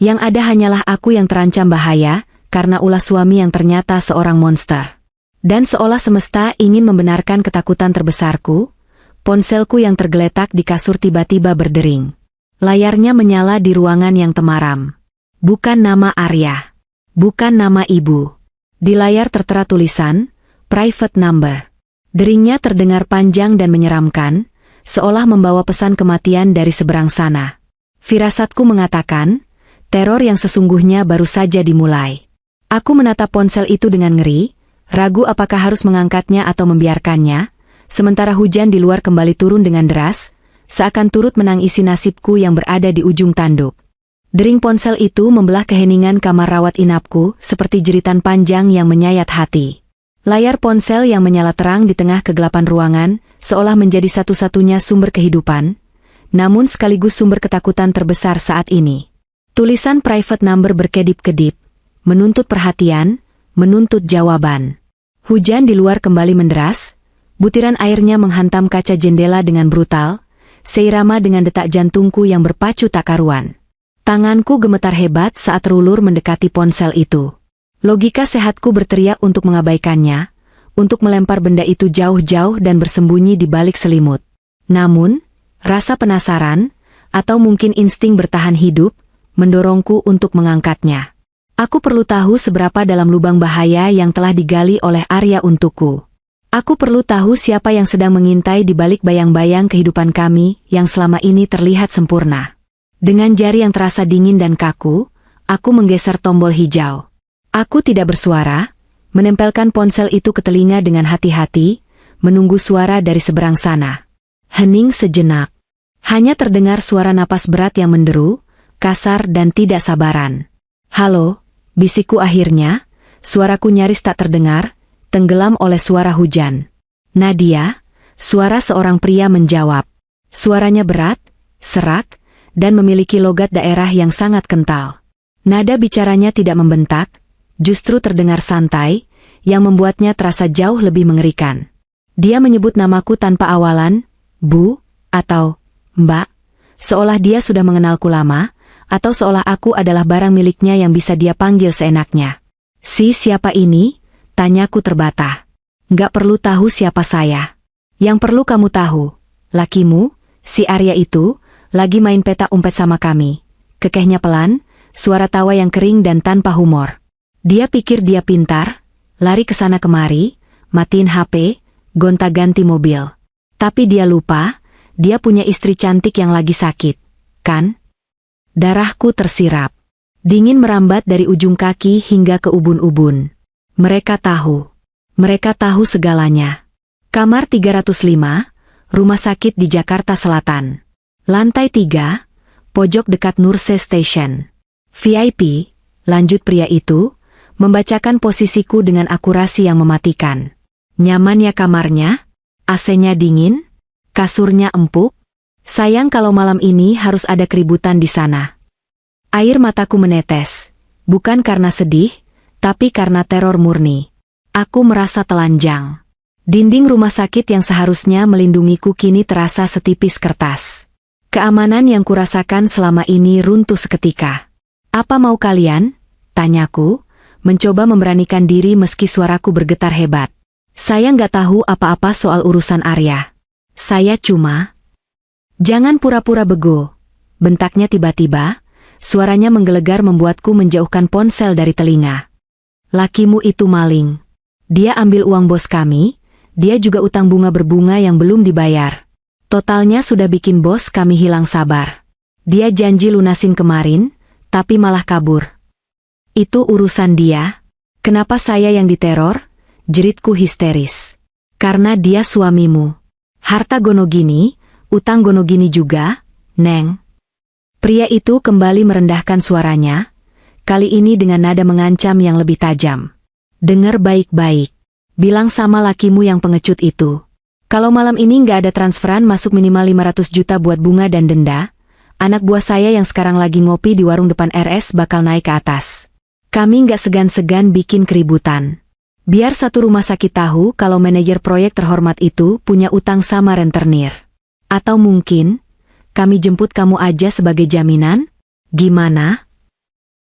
Yang ada hanyalah aku yang terancam bahaya, karena ulah suami yang ternyata seorang monster. Dan seolah semesta ingin membenarkan ketakutan terbesarku, ponselku yang tergeletak di kasur tiba-tiba berdering. Layarnya menyala di ruangan yang temaram. Bukan nama Arya. Bukan nama ibu. Di layar tertera tulisan, private number. Deringnya terdengar panjang dan menyeramkan, seolah membawa pesan kematian dari seberang sana. Firasatku mengatakan, teror yang sesungguhnya baru saja dimulai. Aku menatap ponsel itu dengan ngeri, ragu apakah harus mengangkatnya atau membiarkannya, sementara hujan di luar kembali turun dengan deras, seakan turut menangisi nasibku yang berada di ujung tanduk. Dering ponsel itu membelah keheningan kamar rawat inapku seperti jeritan panjang yang menyayat hati. Layar ponsel yang menyala terang di tengah kegelapan ruangan, seolah menjadi satu-satunya sumber kehidupan, namun sekaligus sumber ketakutan terbesar saat ini. Tulisan private number berkedip-kedip, menuntut perhatian, menuntut jawaban. Hujan di luar kembali menderas, butiran airnya menghantam kaca jendela dengan brutal, seirama dengan detak jantungku yang berpacu tak karuan. Tanganku gemetar hebat saat terulur mendekati ponsel itu. Logika sehatku berteriak untuk mengabaikannya, untuk melempar benda itu jauh-jauh dan bersembunyi di balik selimut. Namun, rasa penasaran, atau mungkin insting bertahan hidup, mendorongku untuk mengangkatnya. Aku perlu tahu seberapa dalam lubang bahaya yang telah digali oleh Arya untukku. Aku perlu tahu siapa yang sedang mengintai di balik bayang-bayang kehidupan kami yang selama ini terlihat sempurna. Dengan jari yang terasa dingin dan kaku, aku menggeser tombol hijau. Aku tidak bersuara, menempelkan ponsel itu ke telinga dengan hati-hati, menunggu suara dari seberang sana. Hening sejenak. Hanya terdengar suara napas berat yang menderu, kasar dan tidak sabaran. Halo, bisikku akhirnya, suaraku nyaris tak terdengar, tenggelam oleh suara hujan. Nadia, suara seorang pria menjawab. Suaranya berat, serak, dan memiliki logat daerah yang sangat kental. Nada bicaranya tidak membentak, justru terdengar santai, yang membuatnya terasa jauh lebih mengerikan. Dia menyebut namaku tanpa awalan, Bu, atau Mbak, seolah dia sudah mengenalku lama, atau seolah aku adalah barang miliknya yang bisa dia panggil seenaknya. Siapa ini? Tanyaku terbata. Nggak perlu tahu siapa saya. Yang perlu kamu tahu, lakimu, si Arya itu, lagi main petak umpet sama kami. Kekehnya pelan, suara tawa yang kering dan tanpa humor. Dia pikir dia pintar, lari ke sana kemari, matiin HP, gonta-ganti mobil. Tapi dia lupa, dia punya istri cantik yang lagi sakit, kan? Darahku tersirap. Dingin merambat dari ujung kaki hingga ke ubun-ubun. Mereka tahu. Mereka tahu segalanya. Kamar 305, rumah sakit di Jakarta Selatan. Lantai 3, pojok dekat Nurse Station. VIP, lanjut pria itu, membacakan posisiku dengan akurasi yang mematikan. Nyaman ya kamarnya? AC-nya dingin? Kasurnya empuk? Sayang kalau malam ini harus ada keributan di sana. Air mataku menetes, bukan karena sedih, tapi karena teror murni. Aku merasa telanjang. Dinding rumah sakit yang seharusnya melindungiku kini terasa setipis kertas. Keamanan yang kurasakan selama ini runtuh seketika. Apa mau kalian? Tanyaku, mencoba memberanikan diri meski suaraku bergetar hebat. Saya nggak tahu apa-apa soal urusan Arya. Saya cuma... Jangan pura-pura bego. Bentaknya tiba-tiba, suaranya menggelegar membuatku menjauhkan ponsel dari telinga. Lakimu itu maling. Dia ambil uang bos kami, dia juga utang bunga berbunga yang belum dibayar. Totalnya sudah bikin bos kami hilang sabar. Dia janji lunasin kemarin, tapi malah kabur. Itu urusan dia. Kenapa saya yang diteror? Jeritku histeris. Karena dia suamimu. Harta gono gini, utang gono gini juga, Neng. Pria itu kembali merendahkan suaranya, kali ini dengan nada mengancam yang lebih tajam. Dengar baik-baik. Bilang sama lakimu yang pengecut itu. Kalau malam ini nggak ada transferan masuk minimal 500 juta buat bunga dan denda, anak buah saya yang sekarang lagi ngopi di warung depan RS bakal naik ke atas. Kami nggak segan-segan bikin keributan. Biar satu rumah sakit tahu kalau manajer proyek terhormat itu punya utang sama rentenir. Atau mungkin, kami jemput kamu aja sebagai jaminan? Gimana?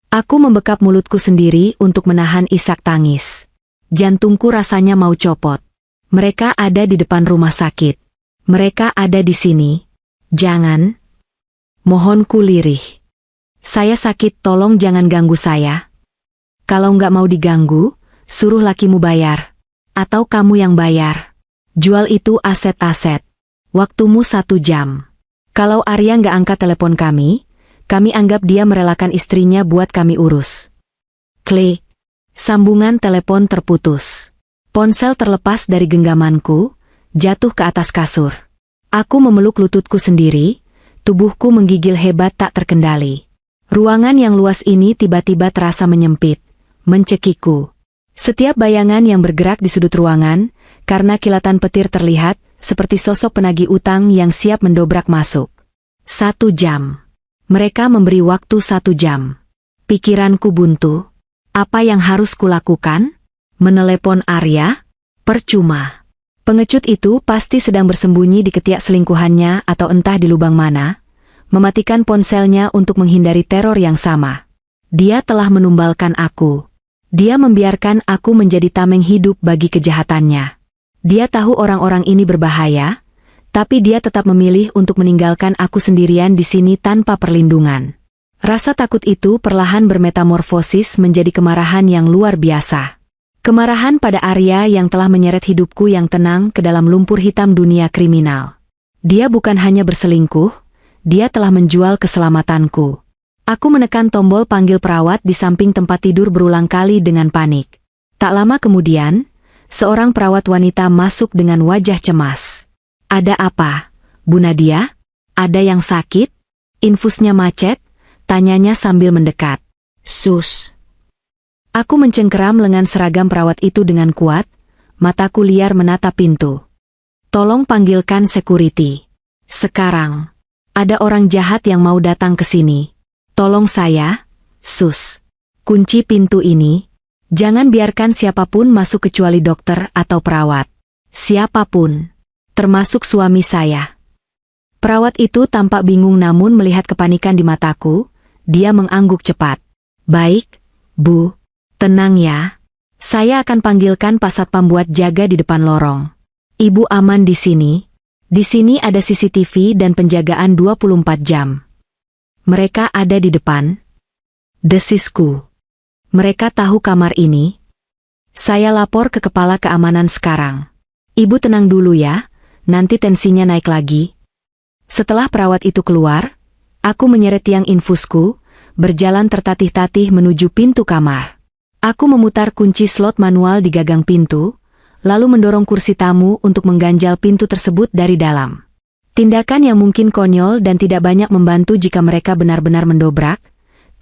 Aku membekap mulutku sendiri untuk menahan isak tangis. Jantungku rasanya mau copot. Mereka ada di depan rumah sakit. Mereka ada di sini. Jangan. Mohonku lirih. Saya sakit, tolong jangan ganggu saya. Kalau nggak mau diganggu, suruh lakimu bayar. Atau kamu yang bayar. Jual itu aset-aset. Waktumu 1 jam. Kalau Arya nggak angkat telepon kami anggap dia merelakan istrinya buat kami urus. Klik. Sambungan telepon terputus. Ponsel terlepas dari genggamanku, jatuh ke atas kasur. Aku memeluk lututku sendiri, tubuhku menggigil hebat tak terkendali. Ruangan yang luas ini tiba-tiba terasa menyempit, mencekikku. Setiap bayangan yang bergerak di sudut ruangan, karena kilatan petir terlihat, seperti sosok penagih utang yang siap mendobrak masuk. 1 jam. Mereka memberi waktu 1 jam. Pikiranku buntu. Apa yang harus kulakukan? Menelepon Arya? Percuma. Pengecut itu pasti sedang bersembunyi di ketiak selingkuhannya atau entah di lubang mana, mematikan ponselnya untuk menghindari teror yang sama. Dia telah menumbalkan aku. Dia membiarkan aku menjadi tameng hidup bagi kejahatannya. Dia tahu orang-orang ini berbahaya, tapi dia tetap memilih untuk meninggalkan aku sendirian di sini tanpa perlindungan. Rasa takut itu perlahan bermetamorfosis menjadi kemarahan yang luar biasa. Kemarahan pada Arya yang telah menyeret hidupku yang tenang ke dalam lumpur hitam dunia kriminal. Dia bukan hanya berselingkuh, dia telah menjual keselamatanku. Aku menekan tombol panggil perawat di samping tempat tidur berulang kali dengan panik. Tak lama kemudian, seorang perawat wanita masuk dengan wajah cemas. Ada apa, Bu Nadia? Ada yang sakit? Infusnya macet? Tanyanya sambil mendekat. Sus. Aku mencengkeram lengan seragam perawat itu dengan kuat, mataku liar menatap pintu. Tolong panggilkan security. Sekarang. Ada orang jahat yang mau datang ke sini. Tolong saya, Sus. Kunci pintu ini. Jangan biarkan siapapun masuk kecuali dokter atau perawat. Siapapun. Termasuk suami saya. Perawat itu tampak bingung namun melihat kepanikan di mataku, dia mengangguk cepat. Baik, Bu. Tenang ya. Saya akan panggilkan Pak Satpam buat jaga di depan lorong. Ibu aman di sini. Di sini ada CCTV dan penjagaan 24 jam. Mereka ada di depan. Desisku. Mereka tahu kamar ini. Saya lapor ke kepala keamanan sekarang. Ibu tenang dulu ya, nanti tensinya naik lagi. Setelah perawat itu keluar, aku menyeret tiang infusku, berjalan tertatih-tatih menuju pintu kamar. Aku memutar kunci slot manual di gagang pintu, lalu mendorong kursi tamu untuk mengganjal pintu tersebut dari dalam. Tindakan yang mungkin konyol dan tidak banyak membantu jika mereka benar-benar mendobrak,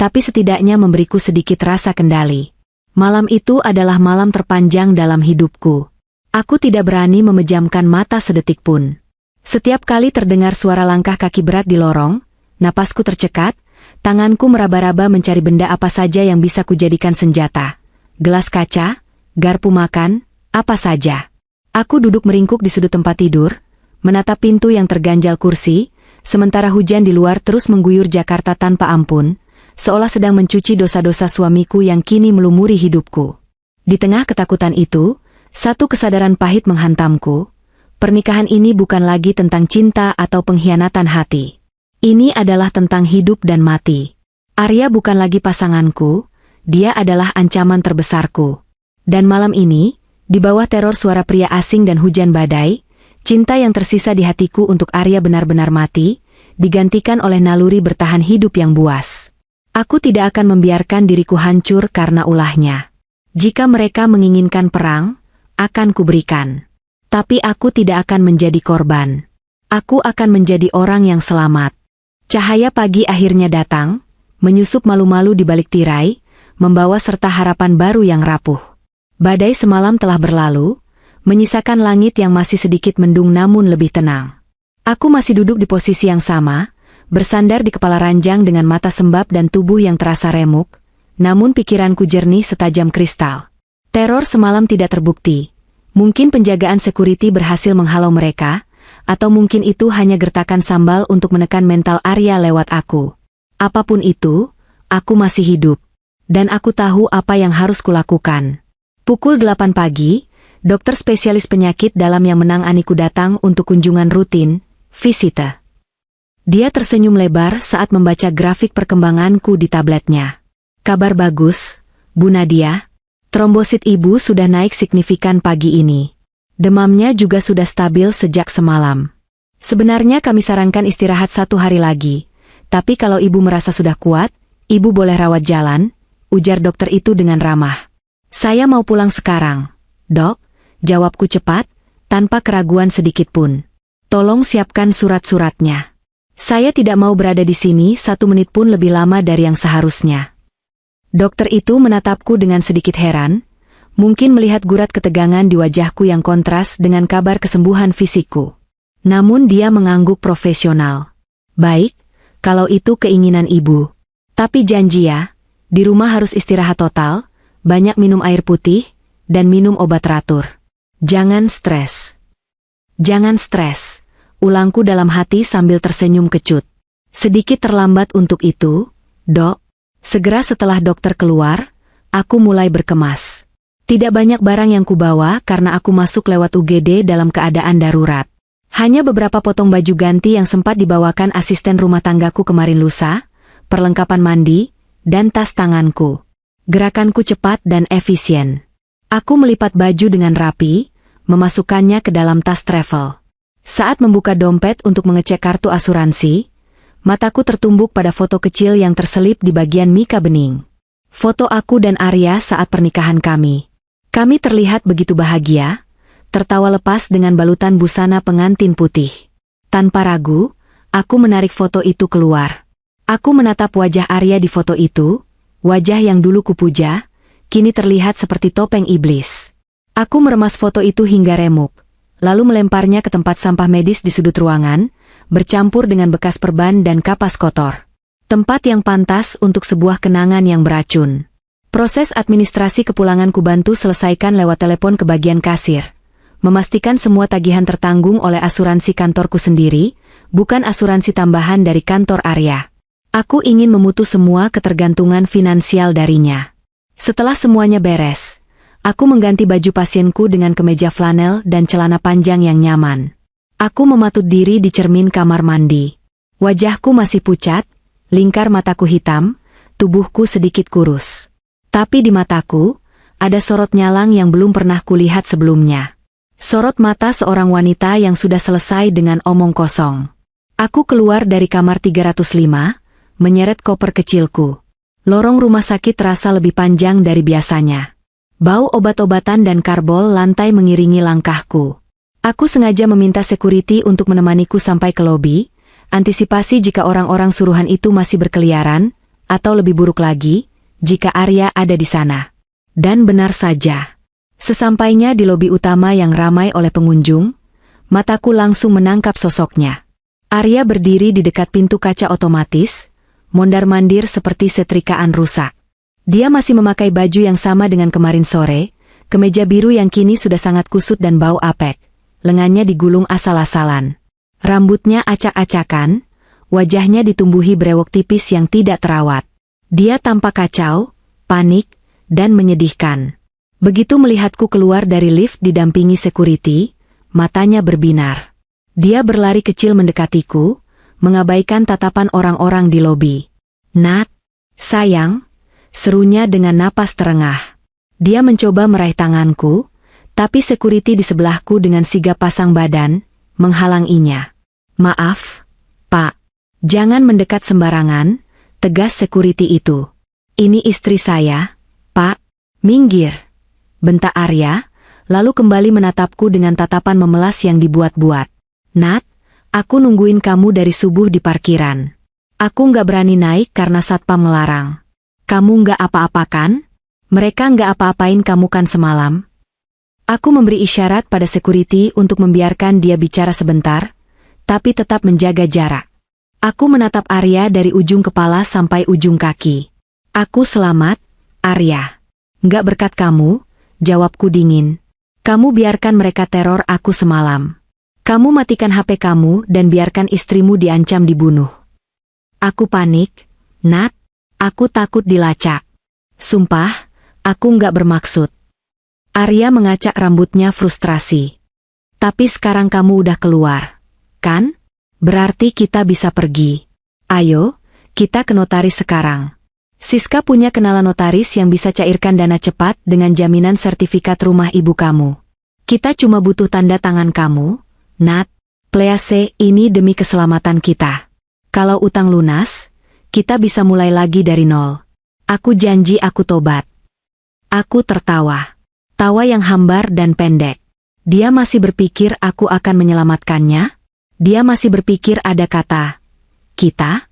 tapi setidaknya memberiku sedikit rasa kendali. Malam itu adalah malam terpanjang dalam hidupku. Aku tidak berani memejamkan mata sedetik pun. Setiap kali terdengar suara langkah kaki berat di lorong, napasku tercekat, tanganku meraba-raba mencari benda apa saja yang bisa kujadikan senjata. Gelas kaca, garpu makan, apa saja. Aku duduk meringkuk di sudut tempat tidur, menatap pintu yang terganjal kursi, sementara hujan di luar terus mengguyur Jakarta tanpa ampun, seolah sedang mencuci dosa-dosa suamiku yang kini melumuri hidupku. Di tengah ketakutan itu, satu kesadaran pahit menghantamku. Pernikahan ini bukan lagi tentang cinta atau pengkhianatan hati. Ini adalah tentang hidup dan mati. Arya bukan lagi pasanganku, dia adalah ancaman terbesarku. Dan malam ini, di bawah teror suara pria asing dan hujan badai, cinta yang tersisa di hatiku untuk Arya benar-benar mati, digantikan oleh naluri bertahan hidup yang buas. Aku tidak akan membiarkan diriku hancur karena ulahnya. Jika mereka menginginkan perang, akan kuberikan. Tapi aku tidak akan menjadi korban. Aku akan menjadi orang yang selamat. Cahaya pagi akhirnya datang, menyusup malu-malu di balik tirai, membawa serta harapan baru yang rapuh. Badai semalam telah berlalu, menyisakan langit yang masih sedikit mendung namun lebih tenang. Aku masih duduk di posisi yang sama, bersandar di kepala ranjang dengan mata sembab dan tubuh yang terasa remuk, namun pikiranku jernih setajam kristal. Teror semalam tidak terbukti. Mungkin penjagaan security berhasil menghalau mereka, atau mungkin itu hanya gertakan sambal untuk menekan mental Arya lewat aku. Apapun itu, aku masih hidup. Dan aku tahu apa yang harus kulakukan. Pukul 8 pagi, dokter spesialis penyakit dalam yang menanganiku datang untuk kunjungan rutin, visita. Dia tersenyum lebar saat membaca grafik perkembanganku di tabletnya. Kabar bagus, Bu Nadia. Trombosit ibu sudah naik signifikan pagi ini. Demamnya juga sudah stabil sejak semalam. Sebenarnya kami sarankan istirahat 1 hari lagi, tapi kalau ibu merasa sudah kuat, ibu boleh rawat jalan, ujar dokter itu dengan ramah. Saya mau pulang sekarang, Dok, jawabku cepat, tanpa keraguan sedikit pun. Tolong siapkan surat-suratnya. Saya tidak mau berada di sini 1 menit pun lebih lama dari yang seharusnya. Dokter itu menatapku dengan sedikit heran, mungkin melihat gurat ketegangan di wajahku yang kontras dengan kabar kesembuhan fisikku. Namun dia mengangguk profesional. Baik, kalau itu keinginan ibu. Tapi janji ya, di rumah harus istirahat total, banyak minum air putih, dan minum obat teratur. Jangan stres. Jangan stres, ulangku dalam hati sambil tersenyum kecut. Sedikit terlambat untuk itu, Dok. Segera setelah dokter keluar, aku mulai berkemas. Tidak banyak barang yang kubawa karena aku masuk lewat UGD dalam keadaan darurat. Hanya beberapa potong baju ganti yang sempat dibawakan asisten rumah tanggaku kemarin lusa, perlengkapan mandi, dan tas tanganku. Gerakanku cepat dan efisien. Aku melipat baju dengan rapi, memasukkannya ke dalam tas travel. Saat membuka dompet untuk mengecek kartu asuransi, mataku tertumbuk pada foto kecil yang terselip di bagian mika bening. Foto aku dan Arya saat pernikahan kami. Kami terlihat begitu bahagia, tertawa lepas dengan balutan busana pengantin putih. Tanpa ragu, aku menarik foto itu keluar. Aku menatap wajah Arya di foto itu, wajah yang dulu kupuja, kini terlihat seperti topeng iblis. Aku meremas foto itu hingga remuk, lalu melemparnya ke tempat sampah medis di sudut ruangan, bercampur dengan bekas perban dan kapas kotor. Tempat yang pantas untuk sebuah kenangan yang beracun. Proses administrasi kepulanganku bantu selesaikan lewat telepon ke bagian kasir. Memastikan semua tagihan tertanggung oleh asuransi kantorku sendiri, bukan asuransi tambahan dari kantor Arya. Aku ingin memutus semua ketergantungan finansial darinya. Setelah semuanya beres, aku mengganti baju pasienku dengan kemeja flanel dan celana panjang yang nyaman. Aku mematut diri di cermin kamar mandi. Wajahku masih pucat, lingkar mataku hitam, tubuhku sedikit kurus. Tapi di mataku, ada sorot nyalang yang belum pernah kulihat sebelumnya. Sorot mata seorang wanita yang sudah selesai dengan omong kosong. Aku keluar dari kamar 305, menyeret koper kecilku. Lorong rumah sakit terasa lebih panjang dari biasanya. Bau obat-obatan dan karbol lantai mengiringi langkahku. Aku sengaja meminta security untuk menemaniku sampai ke lobi, antisipasi jika orang-orang suruhan itu masih berkeliaran, atau lebih buruk lagi, jika Arya ada di sana. Dan benar saja. Sesampainya di lobi utama yang ramai oleh pengunjung, mataku langsung menangkap sosoknya. Arya berdiri di dekat pintu kaca otomatis, mondar-mandir seperti setrikaan rusak. Dia masih memakai baju yang sama dengan kemarin sore, kemeja biru yang kini sudah sangat kusut dan bau apek. Lengannya digulung asal-asalan. Rambutnya acak-acakan, wajahnya ditumbuhi brewok tipis yang tidak terawat. Dia tampak kacau, panik, dan menyedihkan. Begitu melihatku keluar dari lift didampingi security, matanya berbinar. Dia berlari kecil mendekatiku, mengabaikan tatapan orang-orang di lobi. "Nat, sayang," serunya dengan napas terengah. Dia mencoba meraih tanganku, tapi security di sebelahku dengan sigap pasang badan, menghalanginya. "Maaf, Pak. Jangan mendekat sembarangan," tegas security itu. "Ini istri saya, Pak." "Minggir," bentak Arya, lalu kembali menatapku dengan tatapan memelas yang dibuat-buat. "Nat, aku nungguin kamu dari subuh di parkiran. Aku nggak berani naik karena satpam melarang. Kamu nggak apa-apa kan? Mereka nggak apa-apain kamu kan semalam?" Aku memberi isyarat pada security untuk membiarkan dia bicara sebentar, tapi tetap menjaga jarak. Aku menatap Arya dari ujung kepala sampai ujung kaki. "Aku selamat, Arya." "Nggak berkat kamu," jawabku dingin. "Kamu biarkan mereka teror aku semalam. Kamu matikan HP kamu dan biarkan istrimu diancam dibunuh." Aku panik. "Nat, aku takut dilacak. Sumpah, aku nggak bermaksud." Arya mengacak rambutnya frustrasi. "Tapi sekarang kamu udah keluar, kan? Berarti kita bisa pergi. Ayo, kita ke notaris sekarang. Siska punya kenalan notaris yang bisa cairkan dana cepat dengan jaminan sertifikat rumah ibu kamu. Kita cuma butuh tanda tangan kamu, Nat. Please, ini demi keselamatan kita. Kalau utang lunas, kita bisa mulai lagi dari nol. Aku janji aku tobat." Aku tertawa. Tawa yang hambar dan pendek. Dia masih berpikir aku akan menyelamatkannya? Dia masih berpikir ada kata "kita"?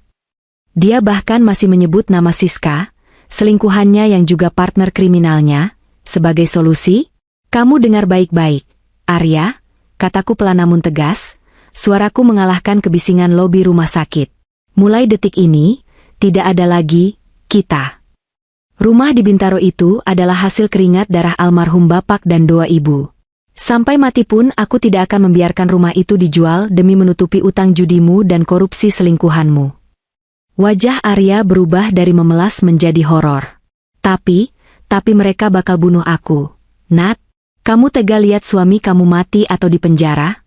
Dia bahkan masih menyebut nama Siska, selingkuhannya yang juga partner kriminalnya, sebagai solusi? "Kamu dengar baik-baik, Arya," kataku pelan namun tegas, suaraku mengalahkan kebisingan lobi rumah sakit. "Mulai detik ini, tidak ada lagi kita." Rumah di Bintaro itu adalah hasil keringat darah almarhum bapak dan doa ibu. Sampai mati pun aku tidak akan membiarkan rumah itu dijual demi menutupi utang judimu dan korupsi selingkuhanmu. Wajah Arya berubah dari memelas menjadi horor. Tapi mereka bakal bunuh aku. "Nat, kamu tega lihat suami kamu mati atau di penjara?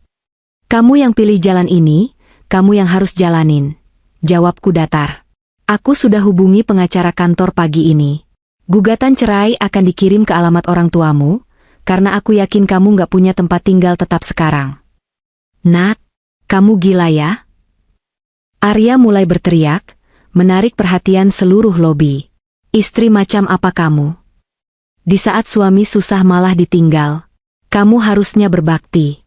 Kamu yang pilih jalan ini, kamu yang harus jalanin." Jawabku datar. "Aku sudah hubungi pengacara kantor pagi ini. Gugatan cerai akan dikirim ke alamat orang tuamu, karena aku yakin kamu nggak punya tempat tinggal tetap sekarang." "Nat, kamu gila ya?" Arya mulai berteriak, menarik perhatian seluruh lobi. "Istri macam apa kamu? Di saat suami susah malah ditinggal. Kamu harusnya berbakti."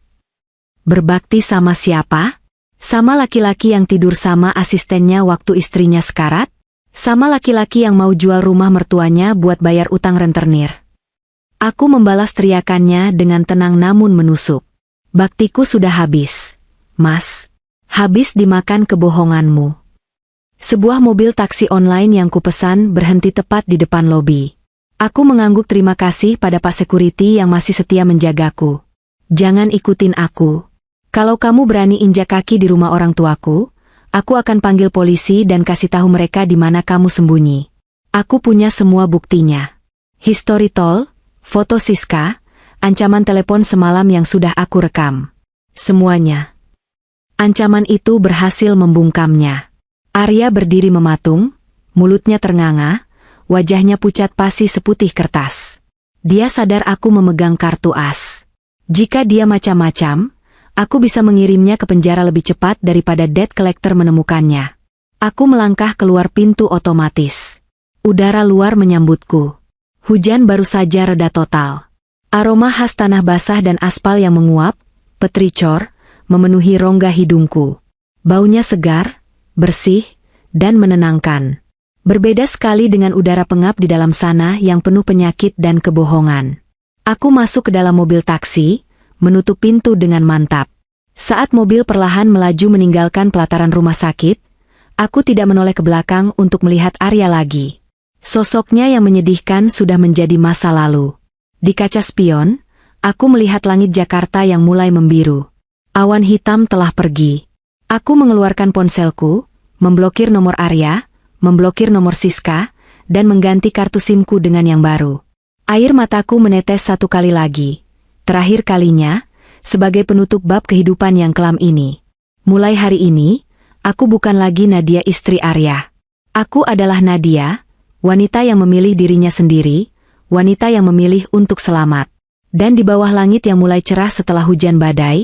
"Berbakti sama siapa? Sama laki-laki yang tidur sama asistennya waktu istrinya sekarat? Sama laki-laki yang mau jual rumah mertuanya buat bayar utang rentenir?" Aku membalas teriakannya dengan tenang namun menusuk. "Baktiku sudah habis, Mas. Habis dimakan kebohonganmu." Sebuah mobil taksi online yang kupesan berhenti tepat di depan lobi. Aku mengangguk terima kasih pada Pak Security yang masih setia menjagaku. "Jangan ikutin aku. Kalau kamu berani injak kaki di rumah orang tuaku, aku akan panggil polisi dan kasih tahu mereka di mana kamu sembunyi. Aku punya semua buktinya. History tol, foto Siska, ancaman telepon semalam yang sudah aku rekam. Semuanya." Ancaman itu berhasil membungkamnya. Arya berdiri mematung, mulutnya ternganga, wajahnya pucat pasi seputih kertas. Dia sadar aku memegang kartu as. Jika dia macam-macam, aku bisa mengirimnya ke penjara lebih cepat daripada debt collector menemukannya. Aku melangkah keluar pintu otomatis. Udara luar menyambutku. Hujan baru saja reda total. Aroma khas tanah basah dan aspal yang menguap, petricor, memenuhi rongga hidungku. Baunya segar, bersih, dan menenangkan. Berbeda sekali dengan udara pengap di dalam sana yang penuh penyakit dan kebohongan. Aku masuk ke dalam mobil taksi, menutup pintu dengan mantap. Saat mobil perlahan melaju meninggalkan pelataran rumah sakit, aku tidak menoleh ke belakang untuk melihat Arya lagi. Sosoknya yang menyedihkan sudah menjadi masa lalu. Di kaca spion, aku melihat langit Jakarta yang mulai membiru. Awan hitam telah pergi. Aku mengeluarkan ponselku, memblokir nomor Arya, memblokir nomor Siska, dan mengganti kartu SIM-ku dengan yang baru. Air mataku menetes satu kali lagi. Terakhir kalinya, sebagai penutup bab kehidupan yang kelam ini. Mulai hari ini, aku bukan lagi Nadia istri Arya. Aku adalah Nadia, wanita yang memilih dirinya sendiri, wanita yang memilih untuk selamat. Dan di bawah langit yang mulai cerah setelah hujan badai,